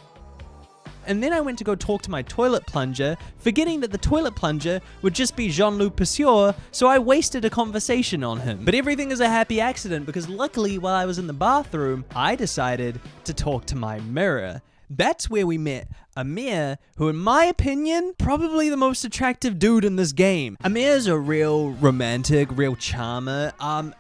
And then I went to go talk to my toilet plunger, forgetting that the toilet plunger would just be Jeanlu Pursuer, so I wasted a conversation on him. But everything is a happy accident, because luckily while I was in the bathroom, I decided to talk to my mirror. That's where we met Amir, who in my opinion, probably the most attractive dude in this game. Amir's a real romantic, real charmer, and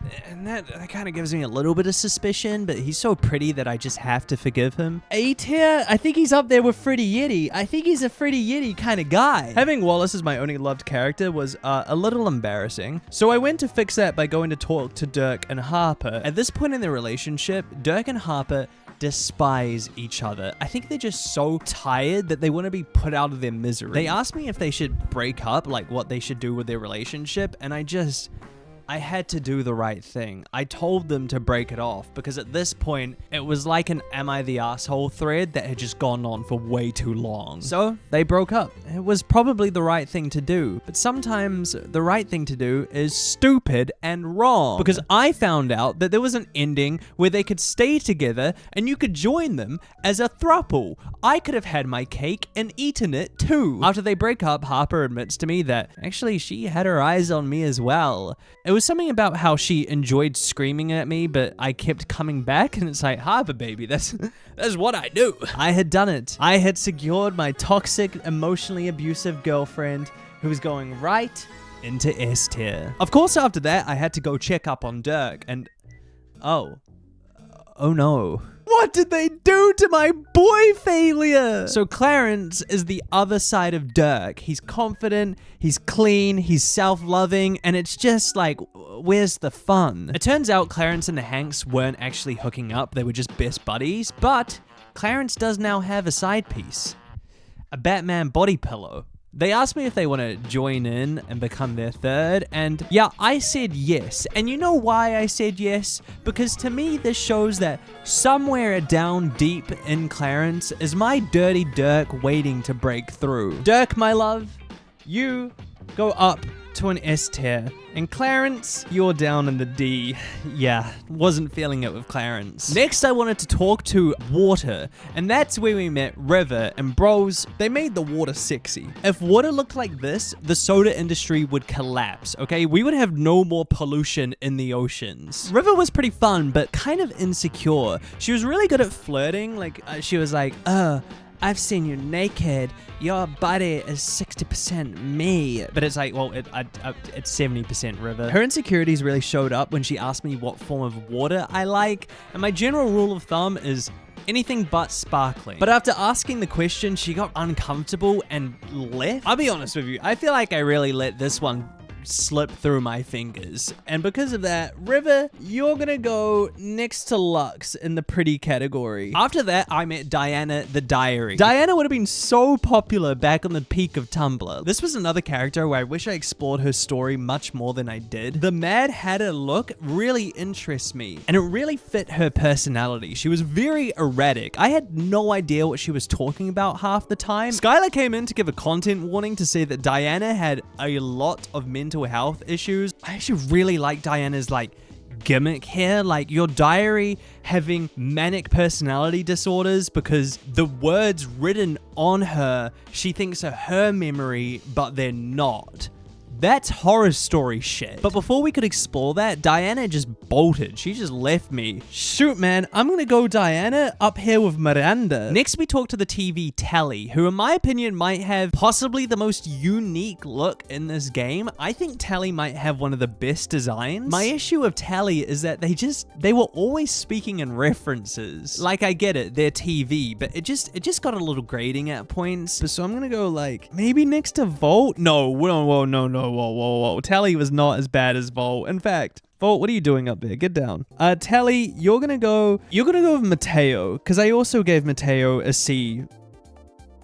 that kind of gives me a little bit of suspicion, but he's so pretty that I just have to forgive him. A tier, I think he's up there with Freddy Yeti. I think he's a Freddy Yeti kind of guy. Having Wallace as my only loved character was a little embarrassing, so I went to fix that by going to talk to Dirk and Harper. At this point in their relationship, Dirk and Harper despise each other. I think they're just so tired that they want to be put out of their misery. They asked me if they should break up, like what they should do with their relationship, and I had to do the right thing. I told them to break it off because at this point, it was like an Am I the Asshole thread that had just gone on for way too long. So they broke up. It was probably the right thing to do, but sometimes the right thing to do is stupid and wrong, because I found out that there was an ending where they could stay together and you could join them as a throuple. I could have had my cake and eaten it too. After they break up, Harper admits to me that actually she had her eyes on me as well. It was something about how she enjoyed screaming at me, but I kept coming back, and it's like, Harper, baby, that's what I do. I had done it. I had secured my toxic, emotionally abusive girlfriend who was going right into S tier. Of course, after that, I had to go check up on Dirk, and oh no. What did they do to my boy failure? So Clarence is the other side of Dirk. He's confident, he's clean, he's self-loving, and it's just like, where's the fun? It turns out Clarence and the Hanks weren't actually hooking up, they were just best buddies, but Clarence does now have a side piece. A Batman body pillow. They asked me if they want to join in and become their third, and yeah, I said yes. And you know why I said yes? Because to me, this shows that somewhere down deep in Clarence is my dirty Dirk waiting to break through. Dirk, my love, you go up to an S tier. And Clarence, you're down in the D. Yeah, wasn't feeling it with Clarence. Next, I wanted to talk to Water, and that's where we met River, and bros, they made the water sexy. If water looked like this, the soda industry would collapse, okay? We would have no more pollution in the oceans. River was pretty fun, but kind of insecure. She was really good at flirting, like, she was like, I've seen you naked. Your body is 60% me. But it's like, well, it's 70% River. Her insecurities really showed up when she asked me what form of water I like. And my general rule of thumb is anything but sparkling. But after asking the question, she got uncomfortable and left. I'll be honest with you. I feel like I really let this one slip through my fingers, and because of that, River, you're gonna go next to Lux in the pretty category. After that, I met Diana the Diary. Diana would have been so popular back on the peak of Tumblr. This was another character where I wish I explored her story much more than I did. The Mad Hatter look really interests me, and it really fit her personality. She was very erratic. I had no idea what she was talking about half the time. Skylar came in to give a content warning to say that Diana had a lot of mental health issues. I actually really like Diana's gimmick here, like your diary having manic personality disorders because the words written on her, she thinks are her memory, but they're not. That's horror story shit. But before we could explore that, Diana just bolted. She just left me. Shoot, man, I'm gonna go Diana up here with Miranda. Next, we talk to the TV Telly, who in my opinion might have possibly the most unique look in this game. I think Telly might have one of the best designs. My issue with Telly is that they were always speaking in references. Like, I get it, they're TV, but it just got a little grating at points. So I'm gonna go maybe next to Volt? No. Whoa. Telly was not as bad as Volt. In fact, Volt, what are you doing up there? Get down. Telly, you're gonna go with Mateo, because I also gave Mateo a C.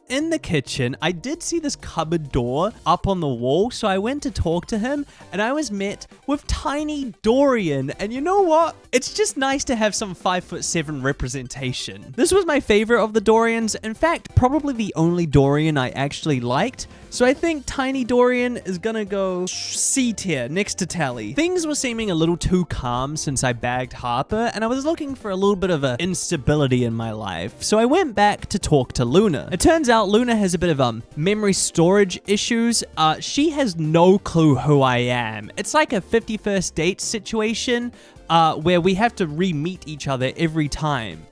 in the kitchen, I did see this cupboard door up on the wall, so I went to talk to him, and I was met with tiny Dorian. And you know what? It's just nice to have some 5'7" representation. This was my favorite of the Dorians. In fact, probably the only Dorian I actually liked. So I think tiny Dorian is gonna go C tier next to Telly. Things were seeming a little too calm since I bagged Harper, and I was looking for a little bit of instability in my life. So I went back to talk to Luna. It turns out Luna has a bit of memory storage issues. She has no clue who I am. It's like a 51st date situation where we have to re-meet each other every time.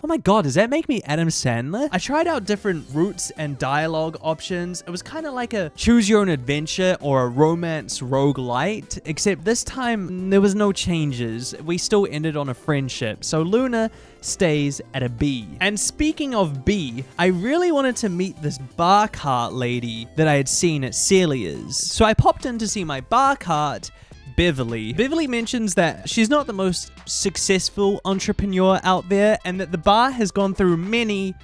Oh my god, does that make me Adam Sandler? I tried out different routes and dialogue options. It was kind of like a choose your own adventure or a romance roguelite, except this time there was no changes. We still ended on a friendship. So Luna stays at a B. And speaking of B, I really wanted to meet this bar cart lady that I had seen at Celia's. So I popped in to see my bar cart, Beverly. Beverly mentions that she's not the most successful entrepreneur out there and that the bar has gone through many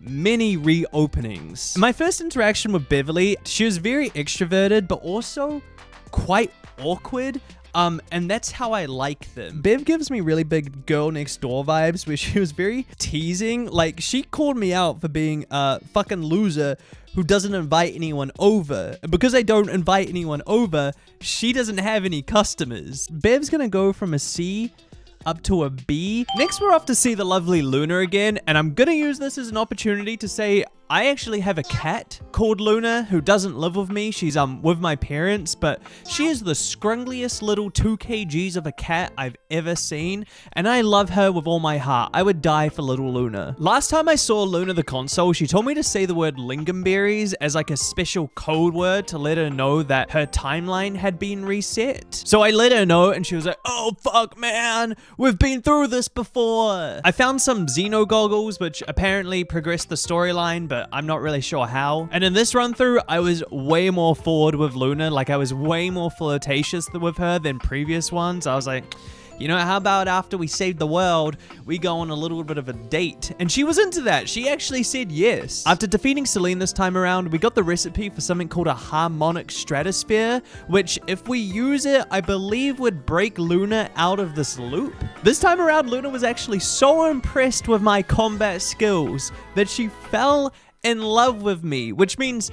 reopenings. My first interaction with Beverly, she was very extroverted but also quite awkward. And that's how I like them. Bev gives me really big girl next door vibes where she was very teasing. Like, she called me out for being a fucking loser who doesn't invite anyone over. And because I don't invite anyone over, she doesn't have any customers. Bev's gonna go from a C up to a B. Next, we're off to see the lovely Luna again, and I'm gonna use this as an opportunity to say I actually have a cat called Luna who doesn't live with me. She's with my parents, but she is the scrungliest little 2 kgs of a cat I've ever seen, and I love her with all my heart. I would die for little Luna. Last time I saw Luna the console, she told me to say the word lingonberries as like a special code word to let her know that her timeline had been reset. So I let her know, and she was like, oh fuck man, we've been through this before. I found some Xeno goggles, which apparently progressed the storyline, but I'm not really sure how. And in this run through, I was way more forward with Luna. Like, I was way more flirtatious with her than previous ones. I was like, you know, how about after we save the world, we go on a little bit of a date? And she was into that. She actually said yes. After defeating Celine this time around, we got the recipe for something called a harmonic stratosphere, which if we use it, I believe would break Luna out of this loop. This time around, Luna was actually so impressed with my combat skills that she fell in love with me, which means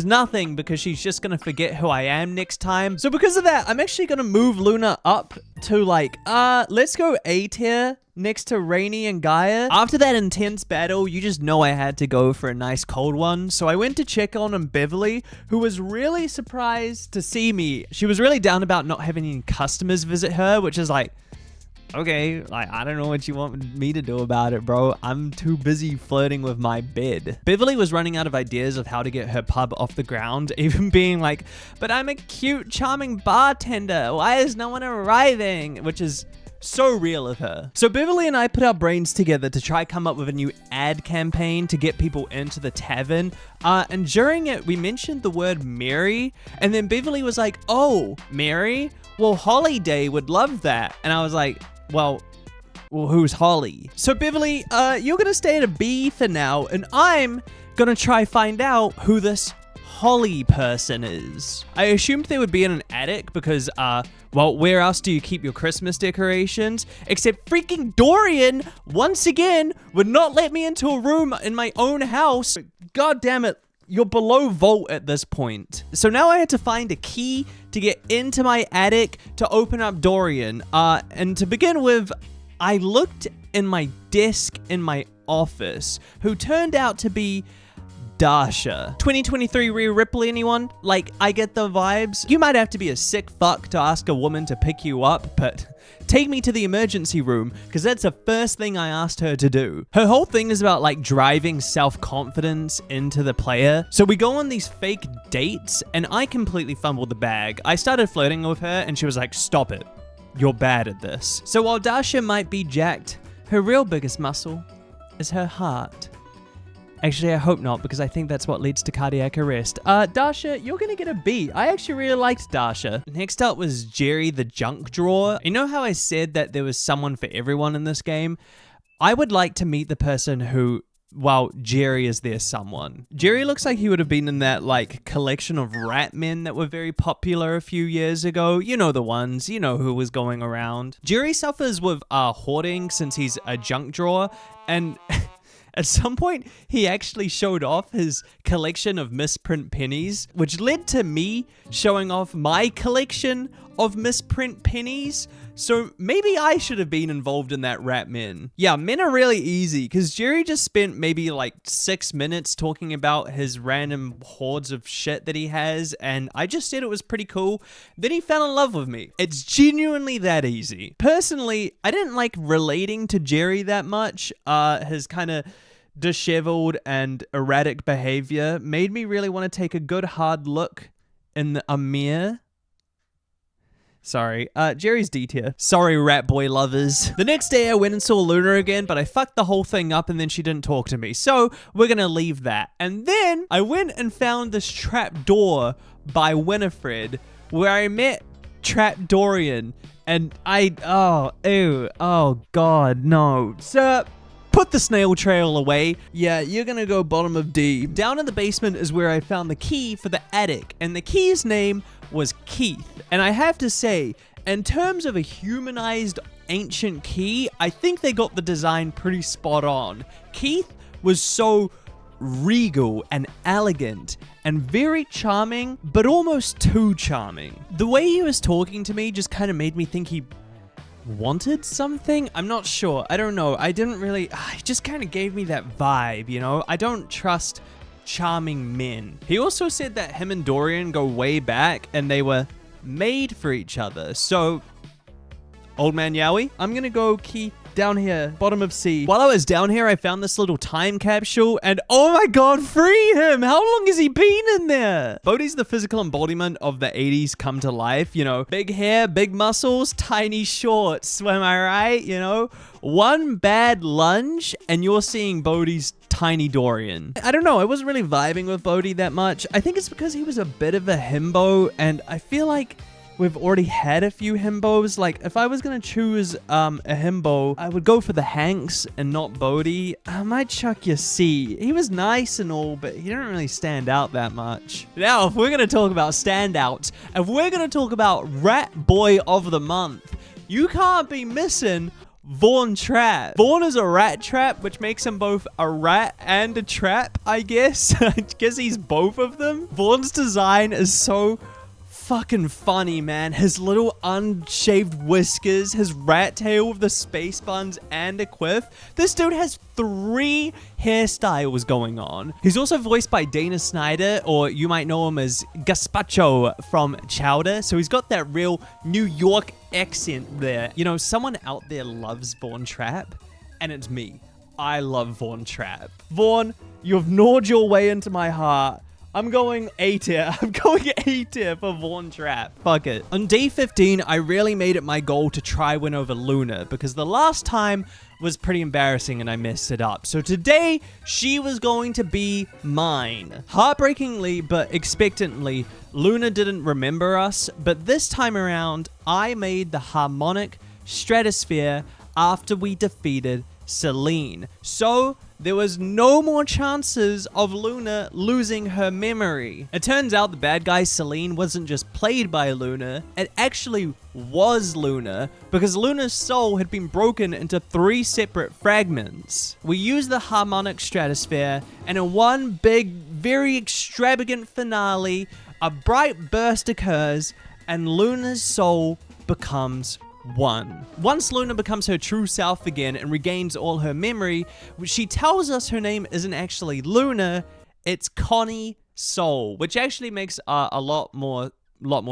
nothing because she's just gonna forget who I am next time. So because of that, I'm actually gonna move Luna up to like, let's go A tier next to Rainey and Guyia. After that intense battle, you just know I had to go for a nice cold one. So I went to check on Beverly, who was really surprised to see me. She was really down about not having any customers visit her, which is like, okay, like, I don't know what you want me to do about it, bro. I'm too busy flirting with my bed. Beverly was running out of ideas of how to get her pub off the ground, even being like, but I'm a cute, charming bartender. Why is no one arriving? Which is so real of her. So Beverly and I put our brains together to try come up with a new ad campaign to get people into the tavern. And during it, we mentioned the word Mary. And then Beverly was like, oh, Mary? Well, Holiday would love that. And I was like, well, who's Holly? So Beverly, you're gonna stay at a B for now, and I'm gonna try find out who this Holly person is. I assumed they would be in an attic because, well, where else do you keep your Christmas decorations? Except freaking Dorian, once again, would not let me into a room in my own house. God damn it. You're below vault at this point. So now I had to find a key to get into my attic to open up Dorian. And to begin with, I looked in my desk in my office, who turned out to be Dasha. 2023 Rhea Ripley, anyone? Like, I get the vibes. You might have to be a sick fuck to ask a woman to pick you up, but take me to the emergency room, because that's the first thing I asked her to do. Her whole thing is about like driving self-confidence into the player. So we go on these fake dates, and I completely fumbled the bag. I started flirting with her, and she was like, stop it. You're bad at this. So while Dasha might be jacked, her real biggest muscle is her heart. Actually, I hope not, because I think that's what leads to cardiac arrest. Dasha, you're gonna get a B. I actually really liked Dasha. Next up was Jerry the junk drawer. You know how I said that there was someone for everyone in this game? I would like to meet the person who well, Jerry is there someone. Jerry looks like he would have been in that, like, collection of rat men that were very popular a few years ago. You know the ones. You know who was going around. Jerry suffers with hoarding since he's a junk drawer, and at some point, he actually showed off his collection of misprint pennies, which led to me showing off my collection of misprint pennies. So maybe I should have been involved in that rat men. Yeah, men are really easy because Jerry just spent maybe like 6 minutes talking about his random hordes of shit that he has, and I just said it was pretty cool. Then he fell in love with me. It's genuinely that easy. Personally, I didn't like relating to Jerry that much. His kind of disheveled and erratic behavior made me really want to take a good hard look in the Amir. Sorry, Jerry's D tier. Sorry, rat boy lovers. The next day I went and saw Luna again, but I fucked the whole thing up and then she didn't talk to me. So we're gonna leave that. And then I went and found this trap door by Winfred where I met Trap Dorian. And oh God, no. Sir, put the snail trail away. Yeah, you're gonna go bottom of D. Down in the basement is where I found the key for the attic, and the key's name was Keith. And I have to say, in terms of a humanized ancient key, I think they got the design pretty spot on. Keith was so regal and elegant and very charming, but almost too charming. The way he was talking to me just kind of made me think he wanted something? I'm not sure. I don't know. It just kind of gave me that vibe, you know? I don't trust charming men. He also said that him and Dorian go way back and they were made for each other. So, old man Yowie, I'm gonna go Keith down here, bottom of C. While I was down here, I found this little time capsule and oh my God, free him! How long has he been in there? Bodhi's the physical embodiment of the 80s come to life, you know, big hair, big muscles, tiny shorts, am I right? You know, one bad lunge and you're seeing Bodhi's tiny Dorian. I don't know, I wasn't really vibing with Bodhi that much. I think it's because he was a bit of a himbo and I feel like we've already had a few himbos. Like, if I was gonna choose a himbo, I would go for the Hanks and not Bodhi. I might chuck you C. He was nice and all, but he didn't really stand out that much. Now, if we're gonna talk about standouts, if we're gonna talk about Rat Boy of the Month, you can't be missing Vaughn Trap. Vaughn is a rat trap, which makes him both a rat and a trap, I guess. I guess he's both of them. Vaughn's design is so fucking funny, man. His little unshaved whiskers, his rat tail with the space buns and a quiff. This dude has 3 hairstyles going on. He's also voiced by Dana Snyder, or you might know him as Gazpacho from Chowder. So he's got that real New York accent there. You know, someone out there loves Vaughn Trap, and it's me. I love Vaughn Trap. Vaughn, you've gnawed your way into my heart. I'm going A tier. I'm going A tier for Vaughn Trap. Fuck it. On day 15, I really made it my goal to try win over Luna because the last time was pretty embarrassing and I messed it up. So today, she was going to be mine. Heartbreakingly, but expectantly, Luna didn't remember us, but this time around, I made the harmonic stratosphere after we defeated Celine. So there was no more chances of Luna losing her memory. It turns out the bad guy Celine wasn't just played by Luna, it actually was Luna, because Luna's soul had been broken into 3 separate fragments. We used the harmonic stratosphere, and in one big, very extravagant finale, a bright burst occurs, and Luna's soul becomes one. Once Luna becomes her true self again and regains all her memory, she tells us her name isn't actually Luna, it's Connie Soul, which actually makes a lot more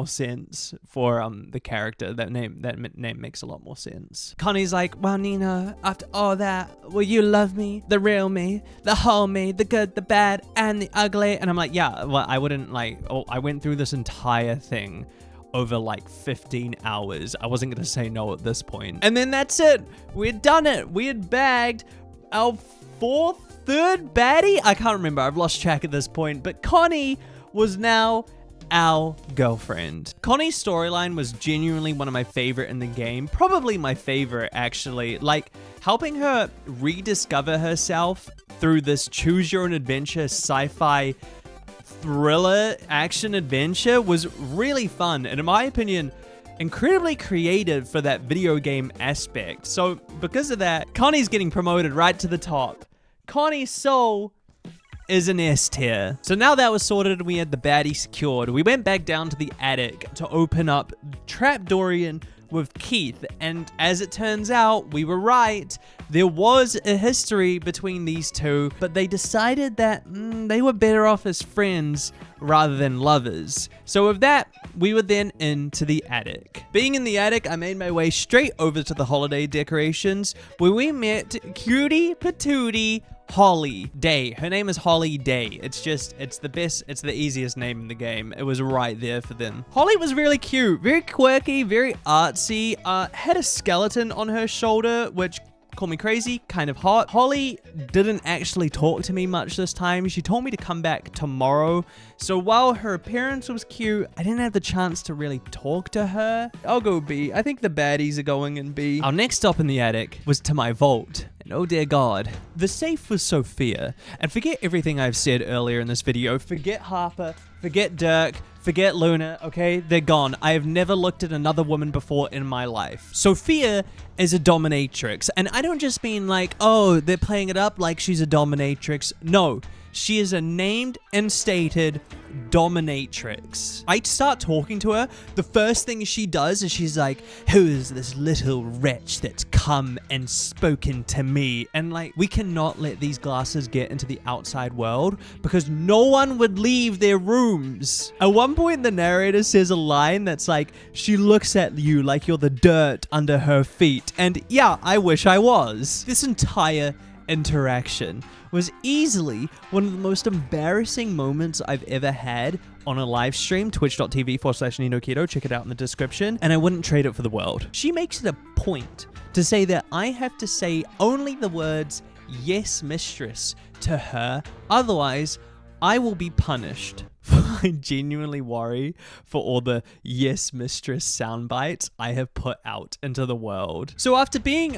sense for the character. That name makes a lot more sense. Connie's like, well, Nina, after all that, will you love me, the real me, the whole me, the good, the bad, and the ugly? And I'm like, yeah, well, I wouldn't I went through this entire thing over like 15 hours. I wasn't gonna say no at this point. And then that's it. We had done it. We had bagged our third baddie? I can't remember. I've lost track at this point. But Connie was now our girlfriend. Connie's storyline was genuinely one of my favorite in the game. Probably my favorite, actually. Like, helping her rediscover herself through this choose your own adventure sci-fi thriller action adventure was really fun, and in my opinion, incredibly creative for that video game aspect. So because of that, Connie's getting promoted right to the top. Connie Soul is an S tier. So now that was sorted and we had the baddie secured, we went back down to the attic to open up Trap Dorian with Keith, and as it turns out, we were right. There was a history between these two, but they decided that they were better off as friends rather than lovers. So with that, we were then into the attic. Being in the attic, I made my way straight over to the holiday decorations, where we met cutie patootie Holly Day. Her name is Holly Day. It's the best, it's the easiest name in the game. It was right there for them. Holly was really cute, very quirky, very artsy, had a skeleton on her shoulder, which, call me crazy, kind of hot. Holly didn't actually talk to me much this time. She told me to come back tomorrow. So while her appearance was cute, I didn't have the chance to really talk to her. I'll go B. I think the baddies are going in B. Our next stop in the attic was to my vault. And oh dear God, the safe was Sophia. And forget everything I've said earlier in this video. Forget Harper, forget Dirk, forget Luna, okay? They're gone. I have never looked at another woman before in my life. Sophia is a dominatrix. And I don't just mean like, oh, they're playing it up like she's a dominatrix. No, she is a named and stated dominatrix. I start talking to her. The first thing she does is she's like, who is this little wretch that's come and spoken to me? And like, we cannot let these glasses get into the outside world because no one would leave their rooms. At one point, the narrator says a line that's like, she looks at you like you're the dirt under her feet. And yeah, I wish I was. This entire interaction was easily one of the most embarrassing moments I've ever had on a live stream, twitch.tv/NinoKeto, check it out in the description, and I wouldn't trade it for the world. She makes it a point to say that I have to say only the words, yes, mistress, to her, otherwise I will be punished. I genuinely worry for all the yes, mistress sound bites I have put out into the world. So after being,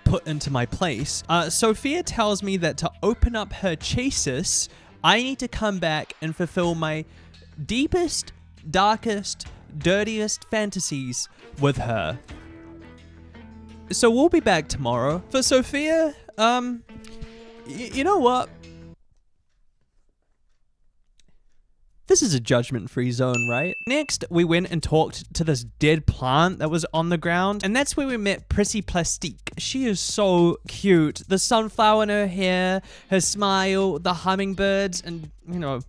put into my place, Sophia tells me that to open up her chasis, I need to come back and fulfill my deepest, darkest, dirtiest fantasies with her. So we'll be back tomorrow. For Sophia, you know what? This is a judgment-free zone, right? Next, we went and talked to this dead plant that was on the ground, and that's where we met Prissy Plastique. She is so cute. The sunflower in her hair, her smile, the hummingbirds, and, you know,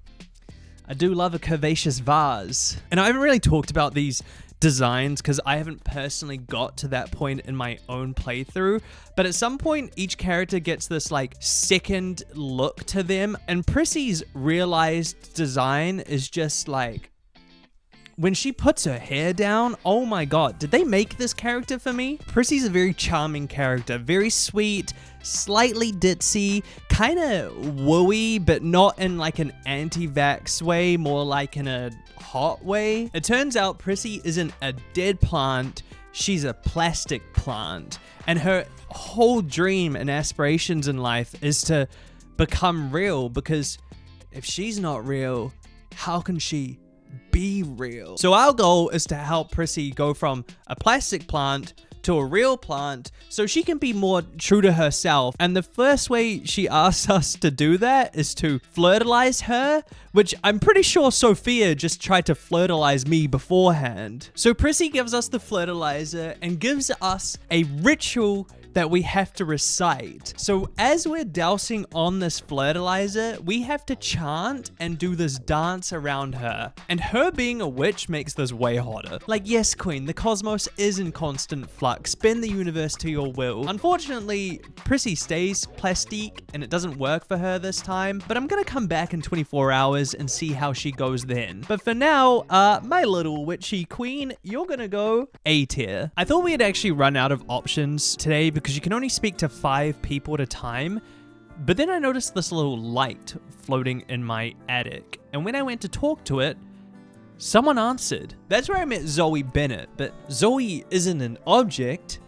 I do love a curvaceous vase. And I haven't really talked about these designs because I haven't personally got to that point in my own playthrough, but at some point each character gets this like second look to them, and Prissy's realized design is just like, when she puts her hair down, oh my god, did they make this character for me? Prissy's a very charming character, very sweet, slightly ditzy, kind of wooey, but not in like an anti-vax way, more like in a hot way. It turns out Prissy isn't a dead plant, she's a plastic plant, and her whole dream and aspirations in life is to become real, because if she's not real, how can she be real? So our goal is to help Prissy go from a plastic plant to a real plant so she can be more true to herself. And the first way she asks us to do that is to fertilize her, which I'm pretty sure Sophia just tried to fertilize me beforehand. So Prissy gives us the fertilizer and gives us a ritual that we have to recite. So as we're dousing on this fertilizer, we have to chant and do this dance around her. And her being a witch makes this way hotter. Like, yes, queen, the cosmos is in constant flux. Bend the universe to your will. Unfortunately, Prissy stays plastique and it doesn't work for her this time, but I'm gonna come back in 24 hours and see how she goes then. But for now, my little witchy queen, you're gonna go A tier. I thought we had actually run out of options today because you can only speak to 5 people at a time, But then I noticed this little light floating in my attic, and when I went to talk to it, someone answered. That's where I met Zoe Bennett, but Zoe isn't an object.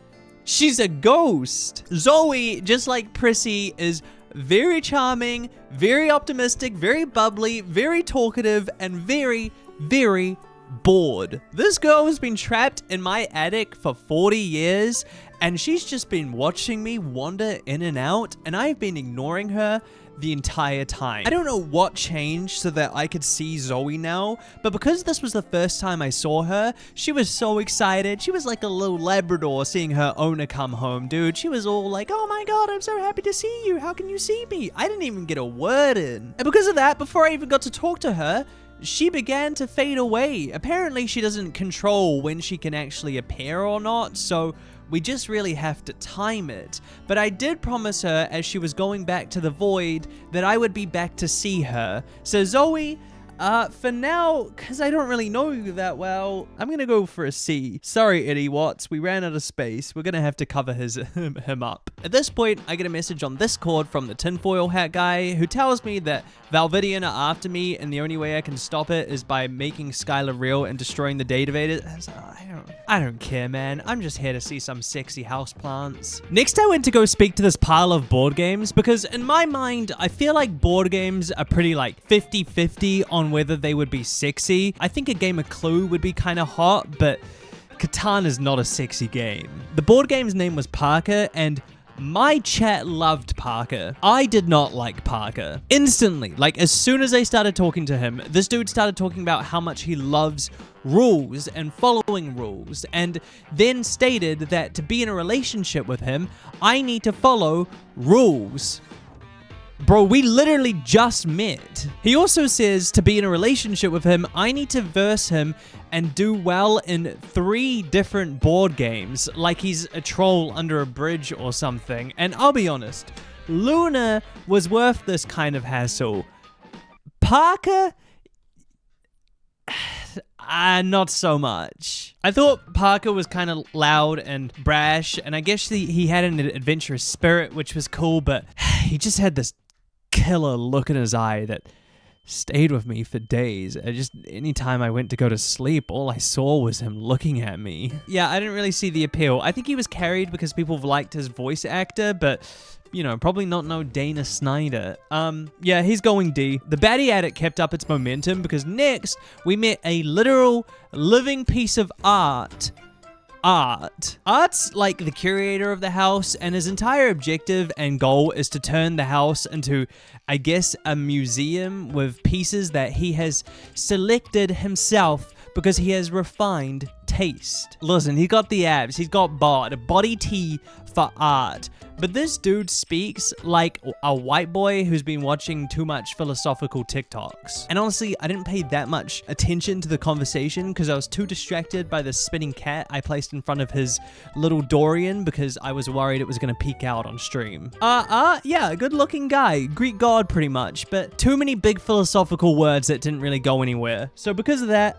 She's a ghost. Zoe, just like Prissy, is very charming, very optimistic, very bubbly, very talkative, and very, very bored. This girl has been trapped in my attic for 40 years, and she's just been watching me wander in and out, and I've been ignoring her the entire time. I don't know what changed so that I could see Zoe now, but because this was the first time I saw her, she was so excited. She was like a little Labrador seeing her owner come home, dude. She was all like, oh my god, I'm so happy to see you. How can you see me? I didn't even get a word in. And because of that, before I even got to talk to her, she began to fade away. Apparently, she doesn't control when she can actually appear or not, so we just really have to time it. But I did promise her as she was going back to the void that I would be back to see her. So Zoe, for now, because I don't really know you that well, I'm gonna go for a C. Sorry, Eddie Watts, we ran out of space. We're gonna have to cover him up. At this point, I get a message on Discord from the tinfoil hat guy who tells me that Valvidian are after me and the only way I can stop it is by making Skylar real and destroying the database. I don't care, man. I'm just here to see some sexy houseplants. Next, I went to go speak to this pile of board games because in my mind, I feel like board games are pretty like 50-50 on whether they would be sexy. I think a game of Clue would be kind of hot, but Catan is not a sexy game. The board game's name was Parker, and my chat loved Parker. I did not like Parker. Instantly, like as soon as I started talking to him, this dude started talking about how much he loves rules and following rules, and then stated that to be in a relationship with him, I need to follow rules. Bro, we literally just met. He also says to be in a relationship with him, I need to verse him and do well in 3 different board games, like he's a troll under a bridge or something. And I'll be honest, Luna was worth this kind of hassle. Parker? Not so much. I thought Parker was kind of loud and brash, and I guess he had an adventurous spirit, which was cool, but he just had this killer look in his eye that stayed with me for days. Anytime I went to go to sleep, all I saw was him looking at me. Yeah, I didn't really see the appeal. I think he was carried because people liked his voice actor, but you know, probably not no Dana Snyder. Yeah, he's going D. The baddie addict kept up its momentum because next we met a literal living piece of art. Art's like the curator of the house, and his entire objective and goal is to turn the house into, I guess, a museum with pieces that he has selected himself because he has refined taste. Listen, he got the abs, he's got body T for art. But this dude speaks like a white boy who's been watching too much philosophical TikToks. And honestly, I didn't pay that much attention to the conversation because I was too distracted by the spinning cat I placed in front of his little Dorian because I was worried it was going to peek out on stream. Yeah, good looking guy, Greek god pretty much, but too many big philosophical words that didn't really go anywhere. So because of that,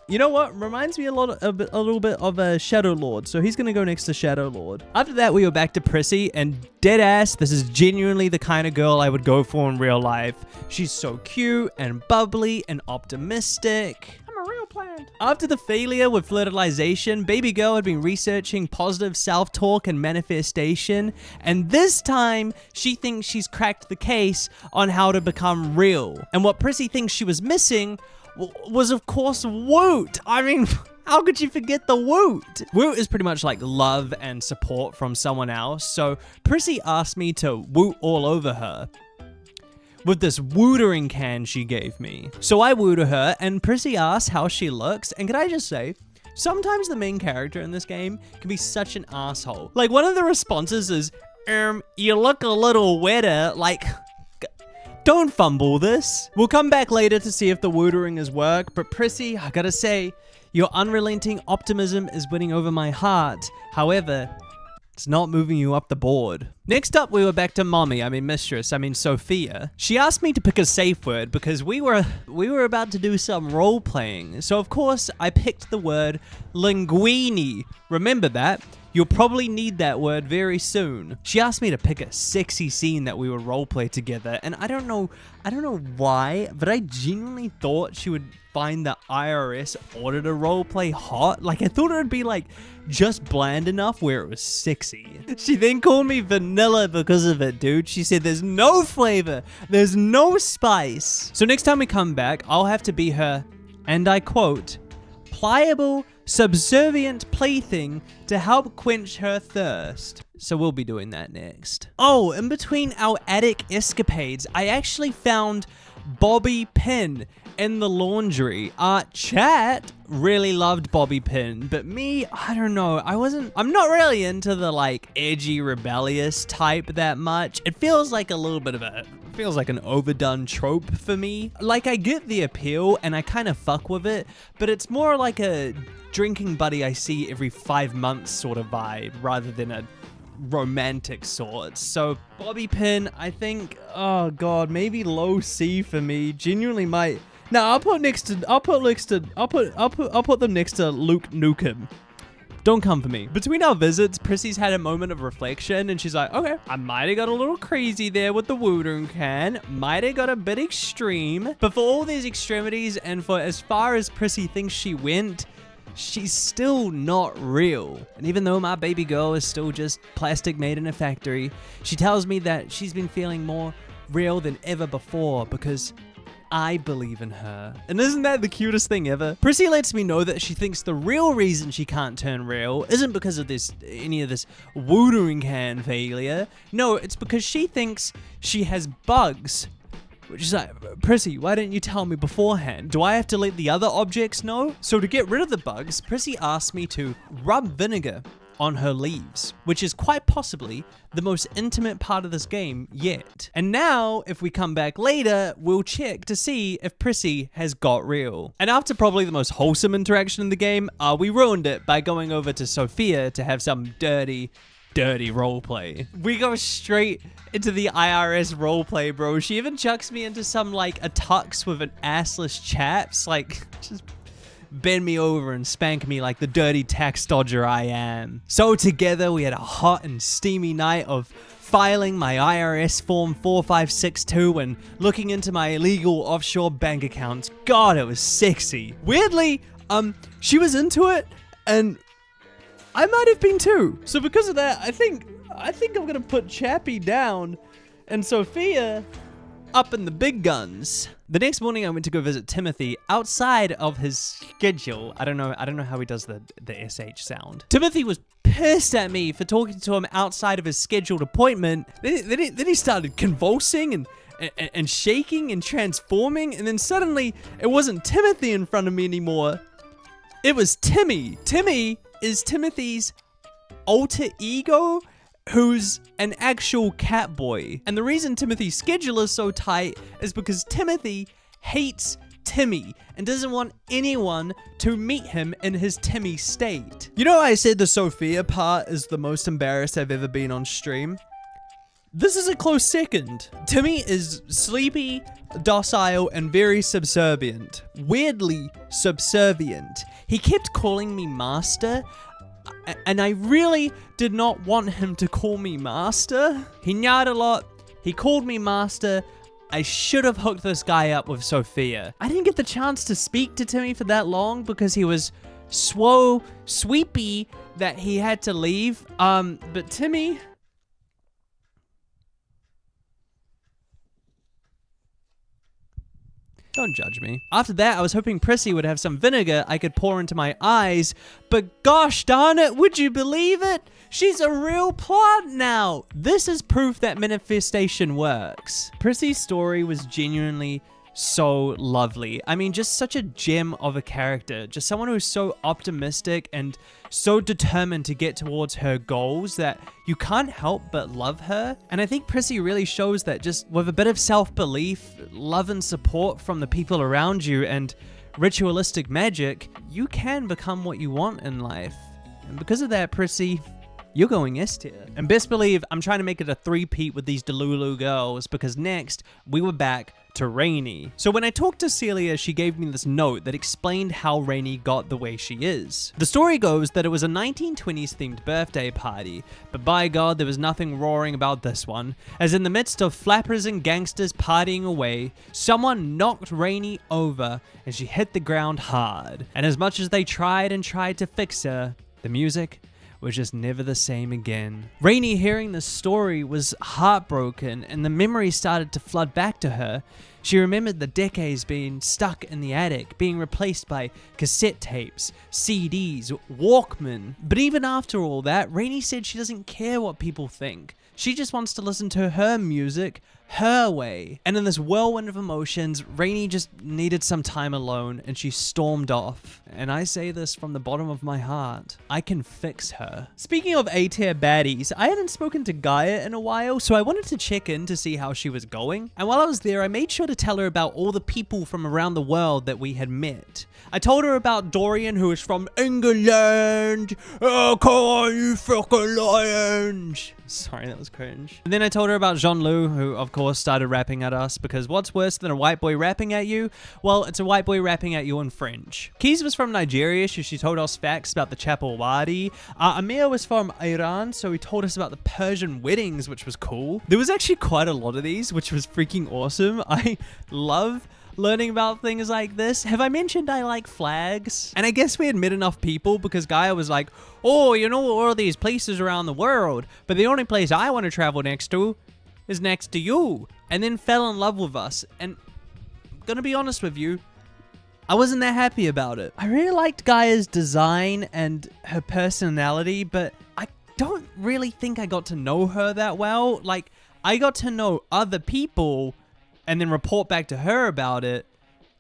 you know what? Reminds me a little bit of a Shadow Lord. So he's going to go next to Shadow Lord. After that, we were back to Prissy. And dead ass, this is genuinely the kind of girl I would go for in real life. She's so cute and bubbly and optimistic. I'm a real plant. After the failure with fertilization, baby girl had been researching positive self-talk and manifestation, and this time she thinks she's cracked the case on how to become real. And what Prissy thinks she was missing was of course Woot. I mean, how could you forget the Woot? Woot is pretty much like love and support from someone else, so Prissy asked me to woot all over her with this wootering can she gave me. So I wooed her, and Prissy asked how she looks, and can I just say, sometimes the main character in this game can be such an asshole. Like, one of the responses is, you look a little wetter, like, don't fumble this. We'll come back later to see if the wootering has worked, but Prissy, I gotta say, your unrelenting optimism is winning over my heart. However, it's not moving you up the board. Next up, we were back to Sophia. She asked me to pick a safe word because we were about to do some role playing. So of course, I picked the word linguini. Remember that. You'll probably need that word very soon. She asked me to pick a sexy scene that we would roleplay together, and I don't know why, but I genuinely thought she would find the IRS auditor roleplay hot. Like, I thought it would be like just bland enough where it was sexy. She then called me vanilla because of it, dude. She said there's no flavor, there's no spice. So next time we come back, I'll have to be her, and I quote, pliable, subservient plaything to help quench her thirst. So we'll be doing that next. Oh, in between our attic escapades, I actually found bobby pin in the laundry. Chat really loved bobby pin, but me, I don't know. I'm not really into the like edgy, rebellious type that much. It feels like a little bit of an overdone trope for me. Like, I get the appeal and I kind of fuck with it, but it's more like a drinking buddy I see every 5 months sort of vibe rather than a romantic sort. So bobby pin, I think, oh god, maybe low C for me. Genuinely might. No, I'll put them next to Luke Nukem. Don't come for me. Between our visits, Prissy's had a moment of reflection and she's like, okay, I might have got a little crazy there with the wooding can. Might have got a bit extreme. But for all these extremities and for as far as Prissy thinks she went, she's still not real. And even though my baby girl is still just plastic made in a factory, she tells me that she's been feeling more real than ever before because I believe in her. And isn't that the cutest thing ever? Prissy lets me know that she thinks the real reason she can't turn real isn't because of any of this wooding can failure. No, it's because she thinks she has bugs. Which is like, Prissy, why didn't you tell me beforehand? Do I have to let the other objects know? So to get rid of the bugs, Prissy asked me to rub vinegar on her leaves, which is quite possibly the most intimate part of this game yet. And now, if we come back later, we'll check to see if Prissy has got real. And after probably the most wholesome interaction in the game, we ruined it by going over to Sophia to have some dirty roleplay. We go straight into the IRS roleplay, bro. She even chucks me into some like a tux with an assless chaps, like just bend me over and spank me like the dirty tax dodger I am. So together we had a hot and steamy night of filing my IRS form 4562 and looking into my illegal offshore bank accounts. God, it was sexy. Weirdly, she was into it and I might have been too. So because of that, I think I'm gonna put Chappie down and Sophia up in the big guns. The next morning I went to go visit Timothy outside of his schedule. I don't know how he does the SH sound. Timothy was pissed at me for talking to him outside of his scheduled appointment. Then he started convulsing and shaking and transforming, and then suddenly it wasn't Timothy in front of me anymore. It was Timmy. Timmy is Timothy's alter ego, who's an actual cat boy. And the reason Timothy's schedule is so tight is because Timothy hates Timmy and doesn't want anyone to meet him in his Timmy state. You know, I said the Sophia part is the most embarrassed I've ever been on stream. This is a close second. Timmy is sleepy, docile, and very subservient. Weirdly subservient. He kept calling me master, and I really did not want him to call me master. He nyawed a lot. He called me master. I should have hooked this guy up with Sophia. I didn't get the chance to speak to Timmy for that long because he was so sweepy that he had to leave. But Timmy... Don't judge me. After that, I was hoping Prissy would have some vinegar I could pour into my eyes, but gosh darn it, would you believe it? She's a real plant now. This is proof that manifestation works. Prissy's story was genuinely so lovely. I mean, just such a gem of a character. Just someone who's so optimistic and so determined to get towards her goals that you can't help but love her. And I think Prissy really shows that just with a bit of self-belief, love and support from the people around you, and ritualistic magic, you can become what you want in life. And because of that, Prissy, you're going S tier. And best believe I'm trying to make it a three-peat with these Delulu girls because next we were back to Rainey. So when I talked to Celia, she gave me this note that explained how Rainey got the way she is. The story goes that it was a 1920s themed birthday party, but by God, there was nothing roaring about this one, as in the midst of flappers and gangsters partying away, someone knocked Rainey over and she hit the ground hard. And as much as they tried and tried to fix her, the music was just never the same again. Rainey, hearing this story, was heartbroken, and the memories started to flood back to her. She remembered the decades being stuck in the attic, being replaced by cassette tapes, CDs, Walkman. But even after all that, Rainey said she doesn't care what people think. She just wants to listen to her music, her way. And in this whirlwind of emotions, Rainey just needed some time alone and she stormed off. And I say this from the bottom of my heart. I can fix her. Speaking of A-tier baddies, I hadn't spoken to Guyia in a while, so I wanted to check in to see how she was going. And while I was there, I made sure to tell her about all the people from around the world that we had met. I told her about Dorian, who is from England. Oh, come on, you fucking lions. Sorry, that was cringe. And then I told her about Jeanlu, who of course started rapping at us, because what's worse than a white boy rapping at you? Well, it's a white boy rapping at you in French. Keys was from Nigeria, so she told us facts about the Chapel Wadi. Amir was from Iran, so he told us about the Persian weddings, which was cool. There was actually quite a lot of these, which was freaking awesome. I love learning about things like this. Have I mentioned I like flags? And I guess we had met enough people because Guyia was like, oh, you know all these places around the world, but the only place I want to travel next to is next to you. And then fell in love with us. And I'm gonna be honest with you, I wasn't that happy about it. I really liked Guyia's design and her personality, but I don't really think I got to know her that well. Like, I got to know other people and then report back to her about it.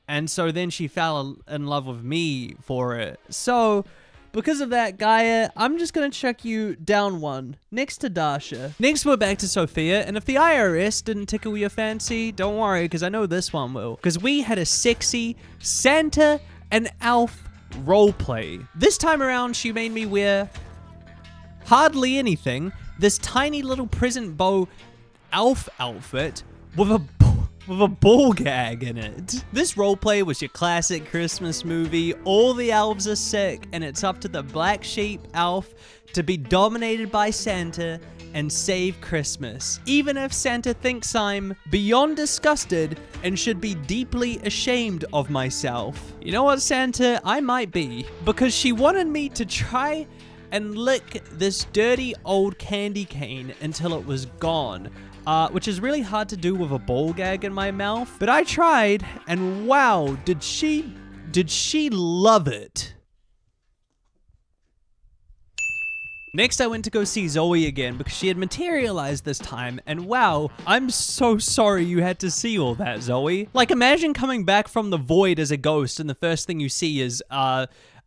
And so then she fell in love with me for it. So because of that, Guyia, I'm just going to chuck you down one, next to Dasha. Next, we're back to Sophia. And if the IRS didn't tickle your fancy, don't worry, because I know this one will. Because we had a sexy Santa and Elf roleplay. This time around, she made me wear hardly anything. This tiny little present bow elf outfit with a ball gag in it. This roleplay was your classic Christmas movie. All the elves are sick, and it's up to the black sheep elf to be dominated by Santa and save Christmas. Even if Santa thinks I'm beyond disgusted and should be deeply ashamed of myself. You know what, Santa? I might be. Because she wanted me to try and lick this dirty old candy cane until it was gone. Which is really hard to do with a ball gag in my mouth. But I tried, and wow, did she love it. Next, I went to go see Zoe again because she had materialized this time, and wow, I'm so sorry you had to see all that, Zoe. Like, imagine coming back from the void as a ghost, and the first thing you see is,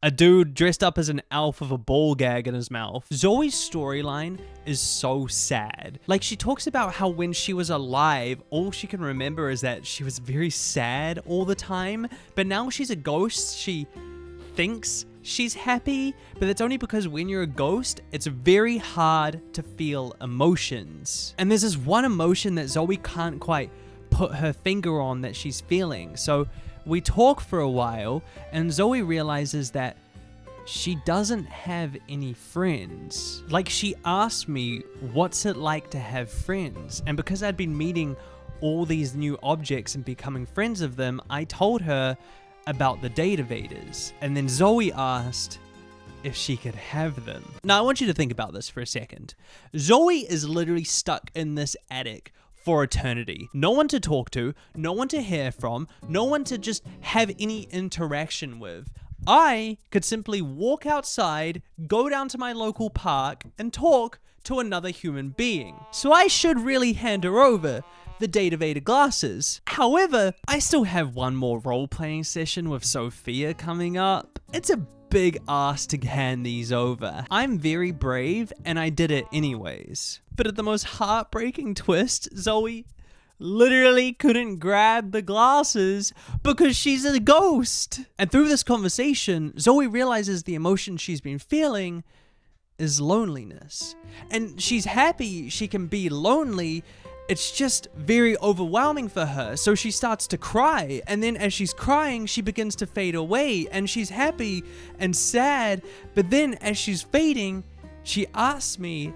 a dude dressed up as an elf with a ball gag in his mouth. Zoe's storyline is so sad. Like, she talks about how when she was alive, all she can remember is that she was very sad all the time. But now she's a ghost, she thinks she's happy, but that's only because when you're a ghost, it's very hard to feel emotions. And there's this one emotion that Zoe can't quite put her finger on that she's feeling. So we talk for a while, and Zoe realizes that she doesn't have any friends. Like, she asked me, what's it like to have friends? And because I'd been meeting all these new objects and becoming friends of them, I told her about the Datavaders. And then Zoe asked if she could have them. Now, I want you to think about this for a second. Zoe is literally stuck in this attic for eternity. No one to talk to, no one to hear from, no one to just have any interaction with. I could simply walk outside, go down to my local park, and talk to another human being. So I should really hand her over the Datavader glasses. However, I still have one more role-playing session with Sophia coming up. It's a big ask to hand these over. I'm very brave, and I did it anyways. But at the most heartbreaking twist, Zoe literally couldn't grab the glasses because she's a ghost. And through this conversation, Zoe realizes the emotion she's been feeling is loneliness. And she's happy she can be lonely. It's just very overwhelming for her. So she starts to cry. And then as she's crying, she begins to fade away. And she's happy and sad. But then as she's fading, she asks me,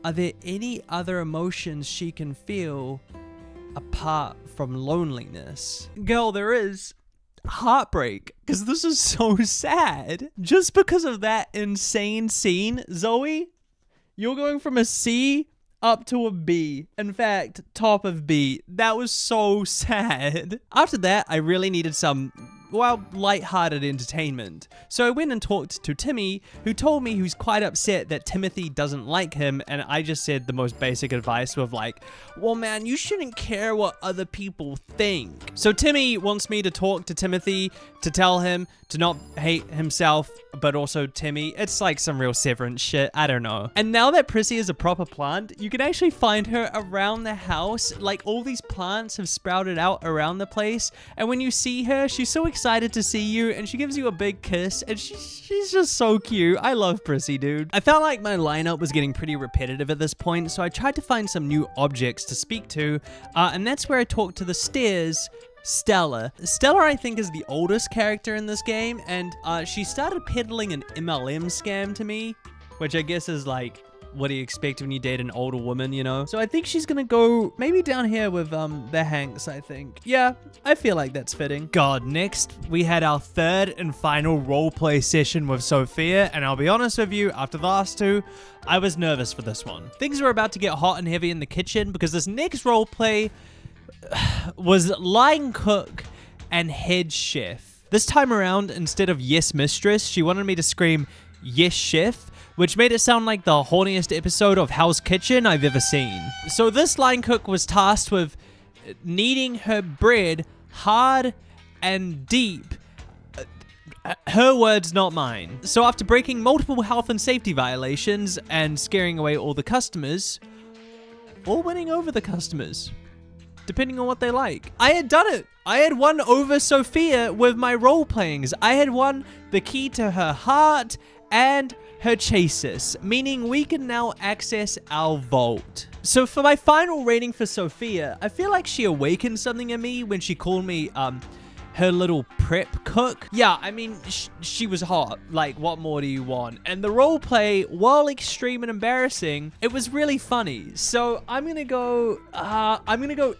are there any other emotions she can feel apart from loneliness? Girl, there is heartbreak, because this is so sad. Just because of that insane scene, Zoe, you're going from a C up to a B. In fact, top of B. That was so sad. After that, I really needed some, well, light-hearted entertainment. So I went and talked to Timmy, who told me he's quite upset that Timothy doesn't like him, and I just said the most basic advice of like, well man, you shouldn't care what other people think. So Timmy wants me to talk to Timothy, to tell him to not hate himself, but also Timmy. It's like some real Severance shit, I don't know. And now that Prissy is a proper plant, you can actually find her around the house. Like all these plants have sprouted out around the place, and when you see her, she's so excited to see you, and she gives you a big kiss, and she's just so cute. I love Prissy, dude. I felt like my lineup was getting pretty repetitive at this point, so I tried to find some new objects to speak to, and that's where I talked to the stairs, Stella. Stella, I think, is the oldest character in this game, and she started peddling an MLM scam to me, which I guess is like, what do you expect when you date an older woman, you know? So I think she's gonna go maybe down here with the Hanks, I think. Yeah, I feel like that's fitting. God, next we had our third and final roleplay session with Sophia, and I'll be honest with you, after the last two, I was nervous for this one. Things were about to get hot and heavy in the kitchen because this next roleplay was line cook and head chef. This time around, instead of yes mistress, she wanted me to scream yes chef, which made it sound like the horniest episode of Hell's Kitchen I've ever seen. So this line cook was tasked with kneading her bread hard and deep. Her words, not mine. So after breaking multiple health and safety violations and scaring away all the customers, or winning over the customers, depending on what they like, I had done it. I had won over Sophia with my role playings. I had won the key to her heart and her chasis, meaning we can now access our vault. So for my final rating for Sophia, I feel like she awakened something in me when she called me her little prep cook. Yeah, I mean, she was hot. Like, what more do you want? And the roleplay, while extreme and embarrassing, it was really funny. So I'm gonna go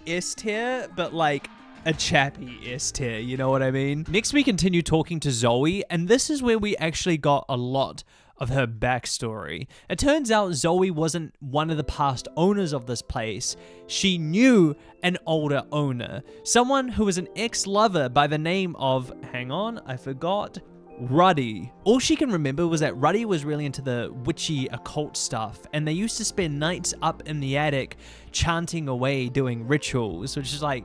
S tier, but like a chappy S tier, you know what I mean? Next we continue talking to Zoe, and this is where we actually got a lot of her backstory. It turns out Zoe wasn't one of the past owners of this place. She knew an older owner, someone who was an ex-lover by the name of, hang on, I forgot, Ruddy. All she can remember was that Ruddy was really into the witchy occult stuff, and they used to spend nights up in the attic chanting away doing rituals, which is like,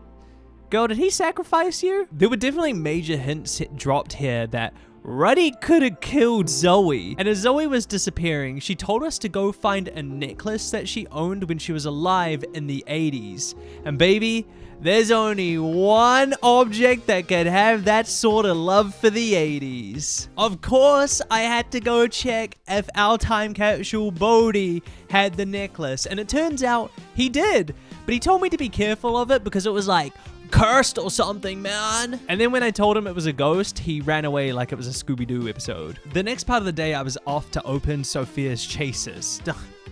girl, did he sacrifice you? There were definitely major hints dropped here that Ruddy could have killed Zoe. And as Zoe was disappearing, she told us to go find a necklace that she owned when she was alive in the 80s. And baby, there's only one object that could have that sort of love for the 80s. Of course, I had to go check if our time capsule Bodhi had the necklace. And it turns out he did. But he told me to be careful of it because it was like cursed or something, man. And then when I told him it was a ghost, he ran away like it was a Scooby-Doo episode. The next part of the day, I was off to open Sophia's chases.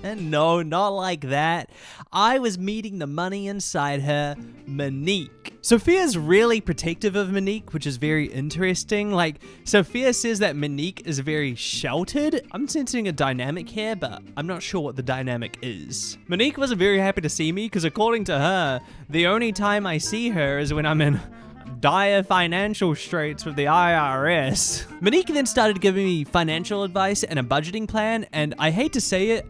And no, not like that. I was meeting the money inside her, Monique. Sophia's really protective of Monique, which is very interesting. Like, Sophia says that Monique is very sheltered. I'm sensing a dynamic here, but I'm not sure what the dynamic is. Monique wasn't very happy to see me because according to her, the only time I see her is when I'm in dire financial straits with the IRS. Monique then started giving me financial advice and a budgeting plan, and I hate to say it,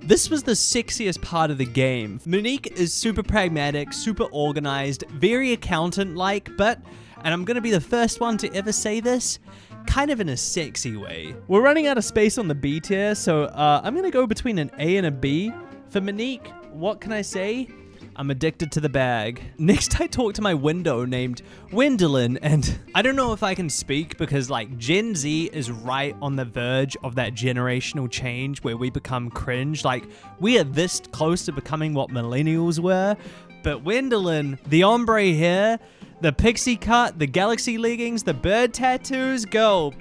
this was the sexiest part of the game. Monique is super pragmatic, super organized, very accountant-like, but, and I'm gonna be the first one to ever say this, kind of in a sexy way. We're running out of space on the B tier, so I'm gonna go between an A and a B. For Monique, what can I say? I'm addicted to the bag. Next, I talked to my window named Wendelin, and I don't know if I can speak because like Gen Z is right on the verge of that generational change where we become cringe. Like we are this close to becoming what millennials were, but Wendelin, the ombre hair, the pixie cut, the galaxy leggings, the bird tattoos, girl.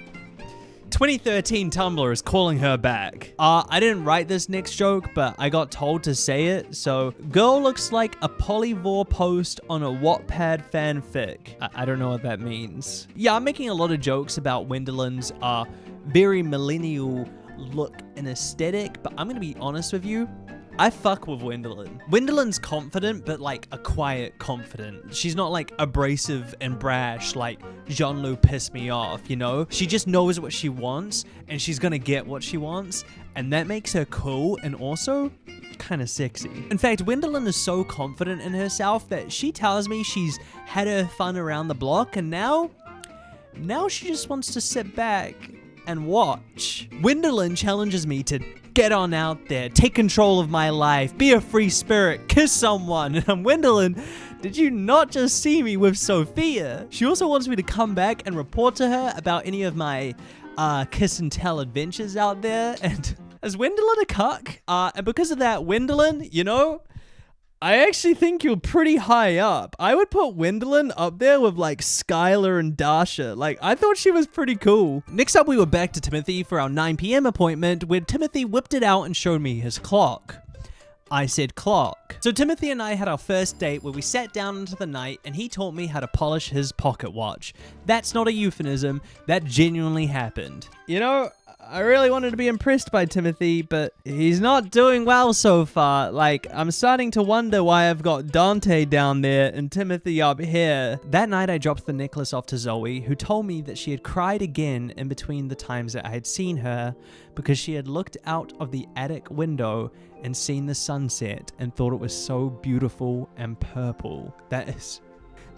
2013 Tumblr is calling her back. I didn't write this next joke, but I got told to say it. So, girl looks like a polyvore post on a Wattpad fanfic. I don't know what that means. Yeah, I'm making a lot of jokes about Wendelin's very millennial look and aesthetic, but I'm gonna be honest with you. I fuck with Wendelin. Wendelin's confident, but like a quiet confident. She's not like abrasive and brash like Jeanlu pissed me off, you know? She just knows what she wants and she's gonna get what she wants, and that makes her cool and also kind of sexy. In fact, Wendelin is so confident in herself that she tells me she's had her fun around the block and now she just wants to sit back and watch. Wendelin challenges me to get on out there, take control of my life, be a free spirit, kiss someone. And I'm Wendelin, did you not just see me with Sophia? She also wants me to come back and report to her about any of my kiss and tell adventures out there. And is Wendelin a cuck? And because of that, Wendelin, you know, I actually think you're pretty high up. I would put Wendelin up there with like Skylar and Dasha. Like, I thought she was pretty cool. Next up, we were back to Timothy for our 9 p.m. appointment where Timothy whipped it out and showed me his clock. I said clock. So Timothy and I had our first date where we sat down into the night and he taught me how to polish his pocket watch. That's not a euphemism. That genuinely happened. You know, I really wanted to be impressed by Timothy, but he's not doing well so far. Like, I'm starting to wonder why I've got Dante down there and Timothy up here. That night, I dropped the necklace off to Zoe, who told me that she had cried again in between the times that I had seen her because she had looked out of the attic window and seen the sunset and thought it was so beautiful and purple. That is...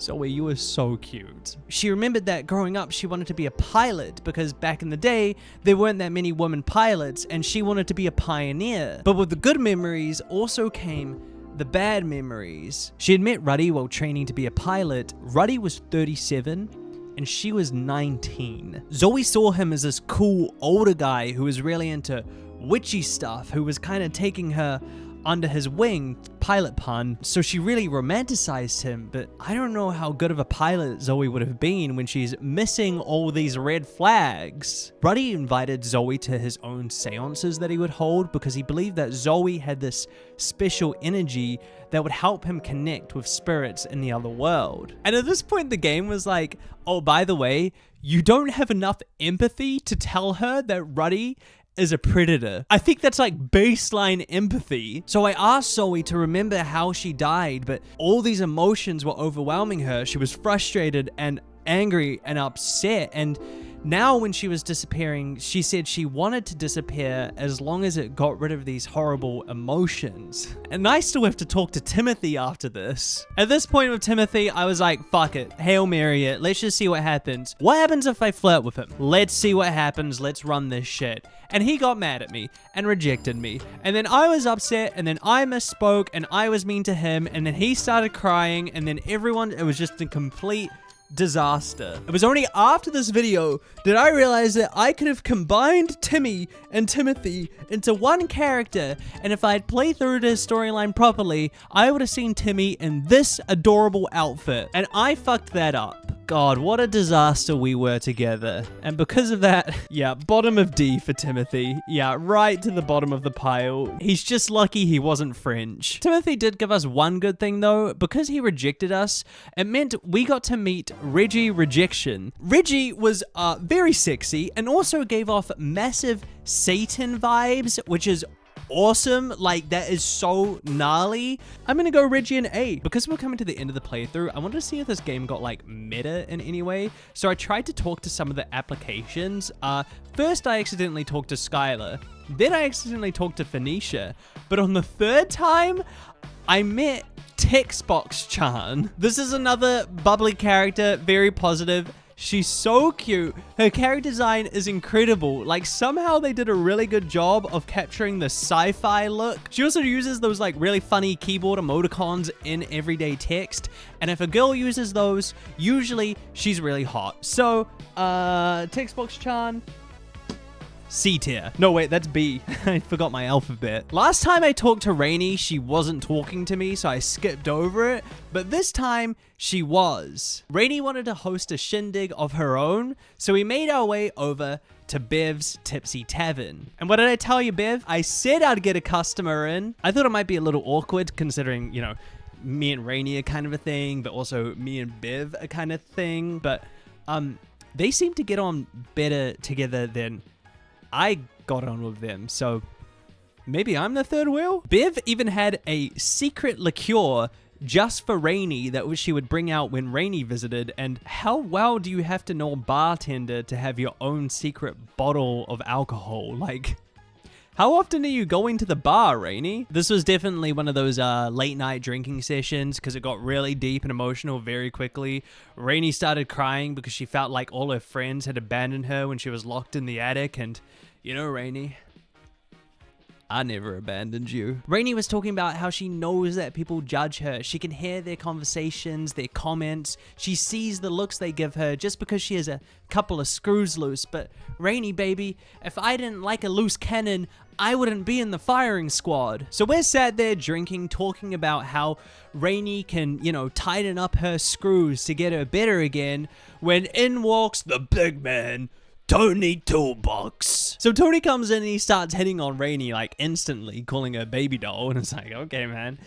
Zoe, you were so cute. She remembered that growing up, she wanted to be a pilot because back in the day, there weren't that many women pilots and she wanted to be a pioneer. But with the good memories also came the bad memories. She had met Ruddy while training to be a pilot. Ruddy was 37 and she was 19. Zoe saw him as this cool older guy who was really into witchy stuff, who was kind of taking her under his wing, pilot pun, so she really romanticized him, but I don't know how good of a pilot Zoe would have been when she's missing all these red flags. Ruddy invited Zoe to his own seances that he would hold because he believed that Zoe had this special energy that would help him connect with spirits in the other world. And at this point, the game was like, oh, by the way, you don't have enough empathy to tell her that Ruddy is a predator. I think that's like baseline empathy. So I asked Zoe to remember how she died, but all these emotions were overwhelming her. She was frustrated and angry and upset, and now when she was disappearing, she said she wanted to disappear as long as it got rid of these horrible emotions. And I still have to talk to Timothy after this. At this point with Timothy, I was like, fuck it, Hail Mary it, let's just see what happens. What happens if I flirt with him? Let's see what happens, let's run this shit. And he got mad at me and rejected me. And then I was upset, and then I misspoke, and I was mean to him, and then he started crying, and then everyone, it was just a complete disaster. It was only after this video did I realize that I could have combined Timmy and Timothy into one character, and if I had played through this storyline properly, I would have seen Timmy in this adorable outfit, and I fucked that up. God, what a disaster we were together. And because of that, yeah, bottom of D for Timothy. Yeah, right to the bottom of the pile. He's just lucky he wasn't French. Timothy did give us one good thing though. Because he rejected us, it meant we got to meet Reggie Rejection. Reggie was very sexy and also gave off massive Satan vibes, which is awesome. Like, that is so gnarly. I'm gonna go Reggie and A. Because we're coming to the end of the playthrough, I wanted to see if this game got like meta in any way, so I tried to talk to some of the applications. First I accidentally talked to Skylar, then I accidentally talked to Phoenicia, but on the third time I met Textbox Chan. This is another bubbly character, very positive. She's so cute. Her character design is incredible. Like, somehow they did a really good job of capturing the sci-fi look. She also uses those like really funny keyboard emoticons in everyday text. And if a girl uses those, usually she's really hot. So, text box Chan. C tier. No, wait, that's B. I forgot my alphabet. Last time I talked to Rainey, she wasn't talking to me, so I skipped over it. But this time, she was. Rainey wanted to host a shindig of her own, so we made our way over to Bev's Tipsy Tavern. And what did I tell you, Bev? I said I'd get a customer in. I thought it might be a little awkward considering, you know, me and Rainey are kind of a thing, but also me and Bev are kind of thing. But they seem to get on better together than I got on with them, so maybe I'm the third wheel? Bev even had a secret liqueur just for Rainey that she would bring out when Rainey visited, and how well do you have to know a bartender to have your own secret bottle of alcohol? Like, how often are you going to the bar, Rainey? This was definitely one of those late night drinking sessions because it got really deep and emotional very quickly. Rainey started crying because she felt like all her friends had abandoned her when she was locked in the attic, and you know, Rainey, I never abandoned you. Rainey was talking about how she knows that people judge her. She can hear their conversations, their comments. She sees the looks they give her just because she has a couple of screws loose. But Rainey, baby, if I didn't like a loose cannon, I wouldn't be in the firing squad. So we're sat there drinking, talking about how Rainey can, you know, tighten up her screws to get her better again, when in walks the big man, Tony Toolbox. So Tony comes in and he starts hitting on Rainey like instantly, calling her baby doll, and it's like, okay, man,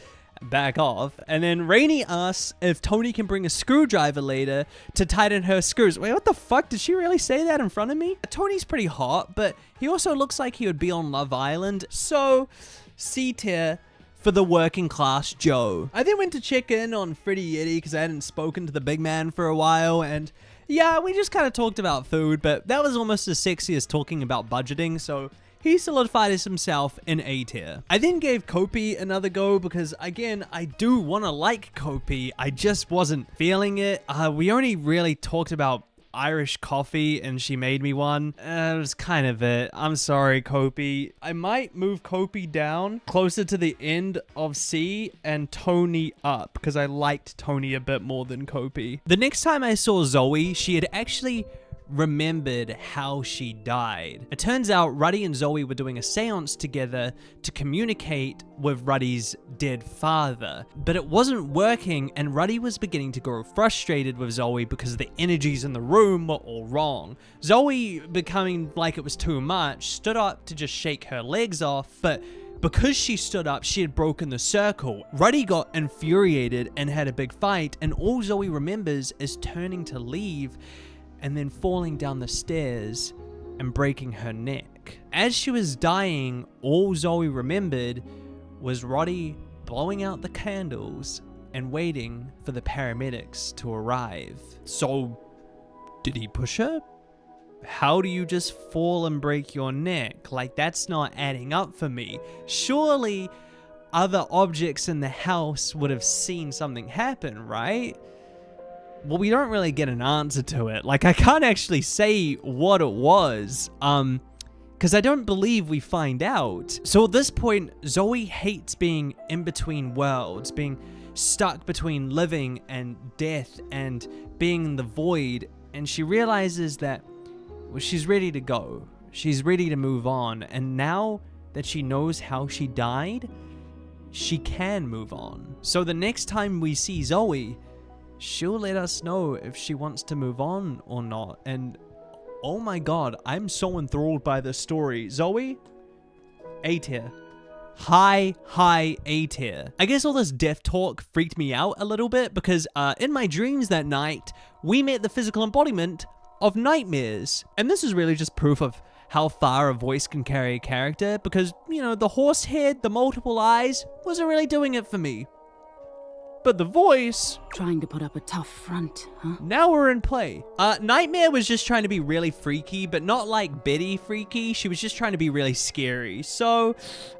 back off. And then Rainey asks if Tony can bring a screwdriver later to tighten her screws. Wait, what the fuck? Did she really say that in front of me? Tony's pretty hot, but he also looks like he would be on Love Island. So, C tier for the working class Joe. I then went to check in on Freddy Yeti because I hadn't spoken to the big man for a while, and yeah, we just kind of talked about food, but that was almost as sexy as talking about budgeting, so he solidified as himself in A tier. I then gave Kopi another go because, again, I do want to like Kopi. I just wasn't feeling it. We only really talked about Irish coffee and she made me one. It was kind of it. I'm sorry, Kopi. I might move Kopi down closer to the end of C and Tony up because I liked Tony a bit more than Kopi. The next time I saw Zoe, she had actually remembered how she died. It turns out Ruddy and Zoe were doing a seance together to communicate with Ruddy's dead father, but it wasn't working, and Ruddy was beginning to grow frustrated with Zoe because the energies in the room were all wrong. Zoe, becoming like it was too much, stood up to just shake her legs off, but because she stood up, she had broken the circle. Ruddy got infuriated and had a big fight, and all Zoe remembers is turning to leave and then falling down the stairs and breaking her neck. As she was dying, all Zoe remembered was Roddy blowing out the candles and waiting for the paramedics to arrive. So, did he push her? How do you just fall and break your neck? Like, that's not adding up for me. Surely other objects in the house would have seen something happen, right? Well, we don't really get an answer to it. Like, I can't actually say what it was, because I don't believe we find out. So at this point, Zoe hates being in between worlds, being stuck between living and death and being in the void, and she realizes that, well, she's ready to go. She's ready to move on, and now that she knows how she died, she can move on. So the next time we see Zoe, she'll let us know if she wants to move on or not. And oh my god, I'm so enthralled by this story. Zoe, A tier. High A tier. I guess all this death talk freaked me out a little bit because in my dreams that night, we met the physical embodiment of nightmares. And this is really just proof of how far a voice can carry a character because, you know, the horse head, the multiple eyes, wasn't really doing it for me. but the voice... Trying to put up a tough front, huh? Now we're in play. Nightmare was just trying to be really freaky, but not like Betty freaky. She was just trying to be really scary. So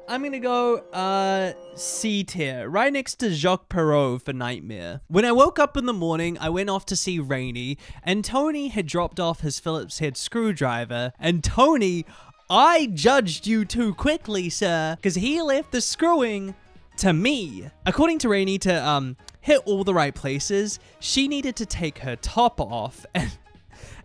I'm gonna go C tier, right next to Jacques Perrault for Nightmare. When I woke up in the morning, I went off to see Rainey, and Tony had dropped off his Phillips head screwdriver. And Tony, I judged you too quickly, sir, because he left the screwing to me. According to Rainey, to hit all the right places, she needed to take her top off.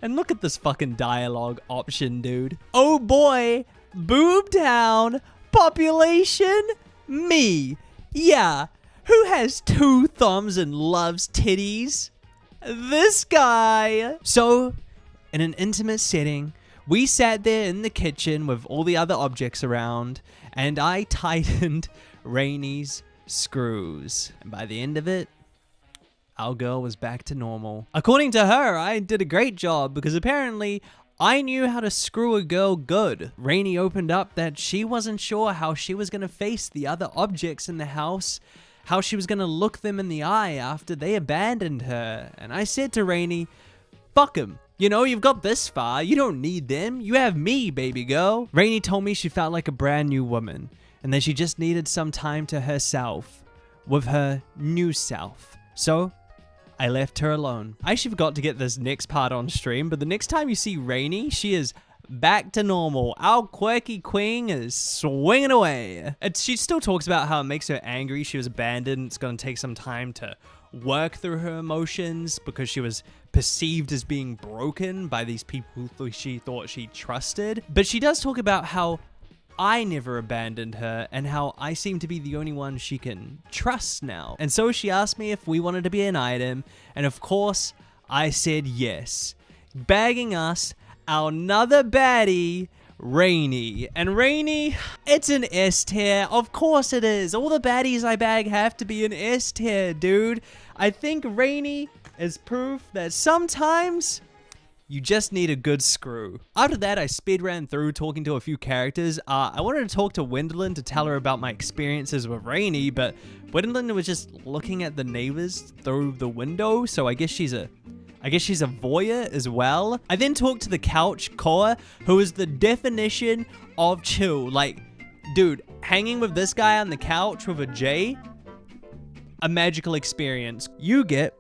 And look at this fucking dialogue option, dude. Oh boy, boob town, population, me. Yeah, who has 2 thumbs and loves titties? This guy. So, in an intimate setting, we sat there in the kitchen with all the other objects around, and I tightened Rainey's screws. And by the end of it, our girl was back to normal. According to her, I did a great job because apparently I knew how to screw a girl good. Rainey opened up that she wasn't sure how she was going to face the other objects in the house, how she was going to look them in the eye after they abandoned her. And I said to Rainey, fuck them. You know, you've got this far. You don't need them. You have me, baby girl. Rainey told me she felt like a brand new woman, and that she just needed some time to herself with her new self. So I left her alone. I actually forgot to get this next part on stream, but the next time you see Rainey, she is back to normal. Our quirky queen is swinging away. She still talks about how it makes her angry. She was abandoned. It's going to take some time to work through her emotions because she was perceived as being broken by these people who she thought she trusted. But she does talk about how I never abandoned her and how I seem to be the only one she can trust now. And so she asked me if we wanted to be an item, and of course I said yes, bagging us another baddie, Rainey. And Rainey, it's an S tier. Of course it is. All the baddies I bag have to be an S tier, dude. I think Rainey is proof that sometimes you just need a good screw. After that, I speed ran through talking to a few characters. I wanted to talk to Gwendolyn to tell her about my experiences with Rainey, but Gwendolyn was just looking at the neighbors through the window, so I guess she's a voyeur as well. I then talked to the couch Koa, who is the definition of chill. Like, dude, hanging with this guy on the couch with a J, a magical experience. You get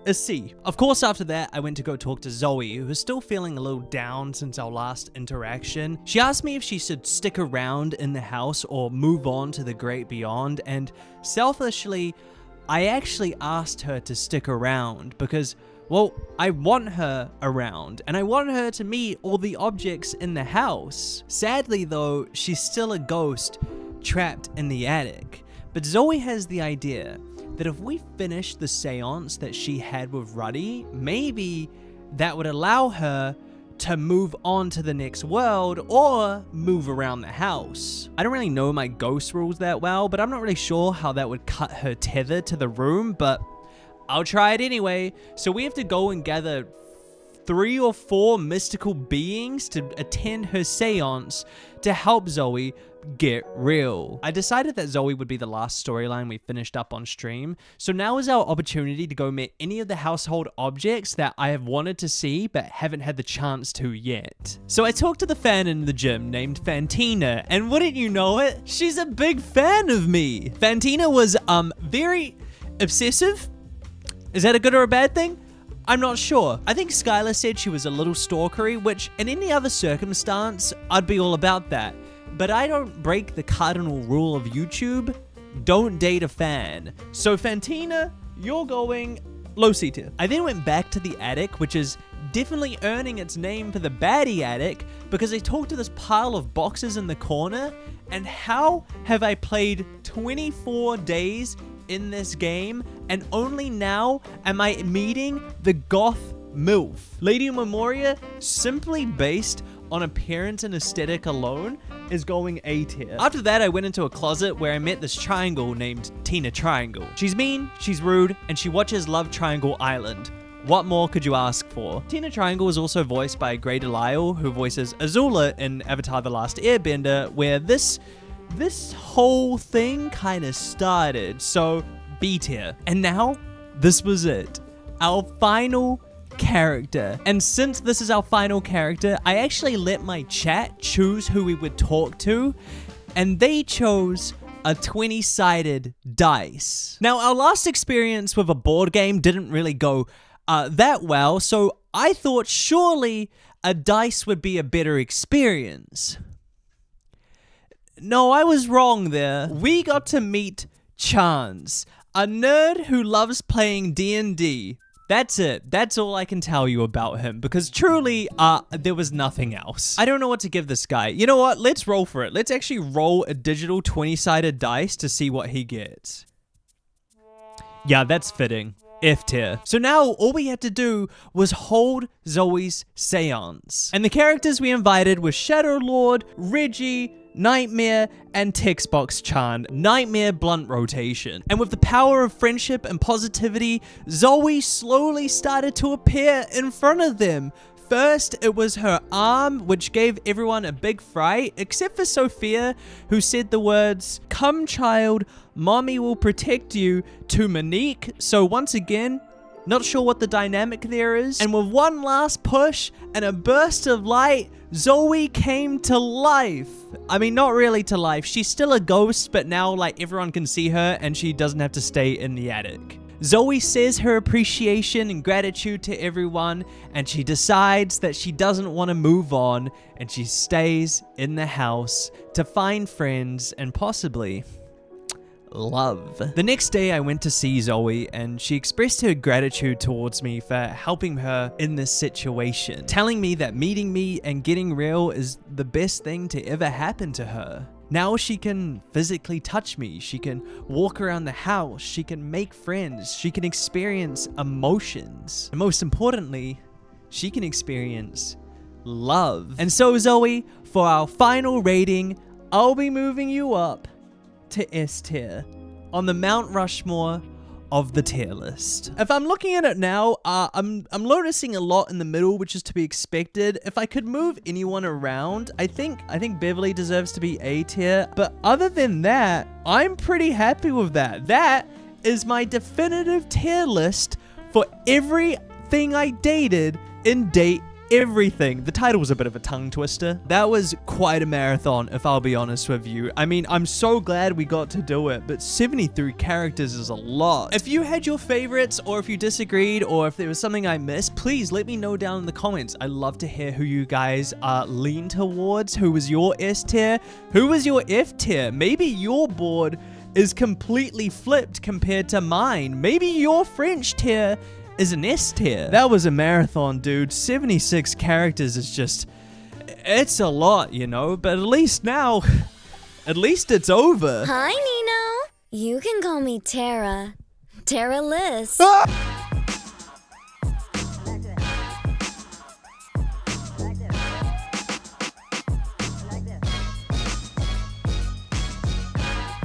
a C. Of course, after that, I went to go talk to Zoe, who was still feeling a little down since our last interaction. She asked me if she should stick around in the house or move on to the great beyond, and selfishly, I actually asked her to stick around because, well, I want her around, and I want her to meet all the objects in the house. Sadly, though, she's still a ghost trapped in the attic. But Zoe has the idea that if we finish the seance that she had with Ruddy, maybe that would allow her to move on to the next world or move around the house. I don't really know my ghost rules that well, but I'm not really sure how that would cut her tether to the room, but I'll try it anyway. So we have to go and gather 3 or 4 mystical beings to attend her seance to help Zoe get real. I decided that Zoe would be the last storyline we finished up on stream, so now is our opportunity to go meet any of the household objects that I have wanted to see but haven't had the chance to yet. So I talked to the fan in the gym named Fantina, and wouldn't you know it, she's a big fan of me. Fantina was very obsessive. Is that a good or a bad thing? I'm not sure. I think Skylar said she was a little stalkery, which in any other circumstance, I'd be all about that. But I don't break the cardinal rule of YouTube. Don't date a fan. So Fantina, you're going low C tier. I then went back to the attic, which is definitely earning its name for the baddie attic, because I talked to this pile of boxes in the corner, and how have I played 24 days in this game, and only now am I meeting the goth MILF. Lady Memoria, simply based on appearance and aesthetic alone, is going A tier. After that, I went into a closet where I met this triangle named Tina Triangle. She's mean, she's rude, and she watches Love Triangle Island. What more could you ask for? Tina Triangle is also voiced by Grey Delisle, who voices Azula in Avatar The Last Airbender, where this whole thing kind of started. So B tier. And now, this was it. Our final character. And since this is our final character, I actually let my chat choose who we would talk to, and they chose a 20-sided dice. Now, our last experience with a board game didn't really go that well, so I thought surely a dice would be a better experience. No, I was wrong there. We got to meet Chance, a nerd who loves playing D&D. That's it. That's all I can tell you about him, because truly, there was nothing else. I don't know what to give this guy. You know what? Let's roll for it. Let's actually roll a digital 20-sided dice to see what he gets. Yeah, that's fitting. F tier. So now all we had to do was hold Zoe's seance. And the characters we invited were Shadow Lord, Reggie, Nightmare, and Textbox Chan. Nightmare blunt rotation. And with the power of friendship and positivity, Zoe slowly started to appear in front of them. First, it was her arm, which gave everyone a big fright, except for Sophia, who said the words, "Come child, mommy will protect you," to Monique. So once again, not sure what the dynamic there is. And with one last push and a burst of light, Zoe came to life. I mean, not really to life. She's still a ghost, but now like everyone can see her and she doesn't have to stay in the attic. Zoe says her appreciation and gratitude to everyone, and she decides that she doesn't want to move on, and she stays in the house to find friends and possibly love. The next day I went to see Zoe, and she expressed her gratitude towards me for helping her in this situation, telling me that meeting me and getting real is the best thing to ever happen to her. Now she can physically touch me, she can walk around the house, she can make friends, she can experience emotions, and most importantly, she can experience love. And so Zoe, for our final rating, I'll be moving you up to S tier on the Mount Rushmore of the tier list. If I'm looking at it now, I'm noticing a lot in the middle, which is to be expected. If I could move anyone around, I think Beverly deserves to be A tier. But other than that, I'm pretty happy with that. That is my definitive tier list for everything I dated in Date Everything. The title was a bit of a tongue twister. That was quite a marathon, if I'll be honest with you. I mean, I'm so glad we got to do it, but 73 characters is a lot. If you had your favorites, or if you disagreed, or if there was something I missed, please let me know down in the comments. I love to hear who you guys lean towards. Who was your S tier? Who was your F tier? Maybe your board is completely flipped compared to mine. Maybe your French tier is an S tier. That was a marathon, dude. 76 characters is just, it's a lot, you know, but at least now, at least it's over. Hi, Nino. You can call me Terra. Terra Liz. Ah!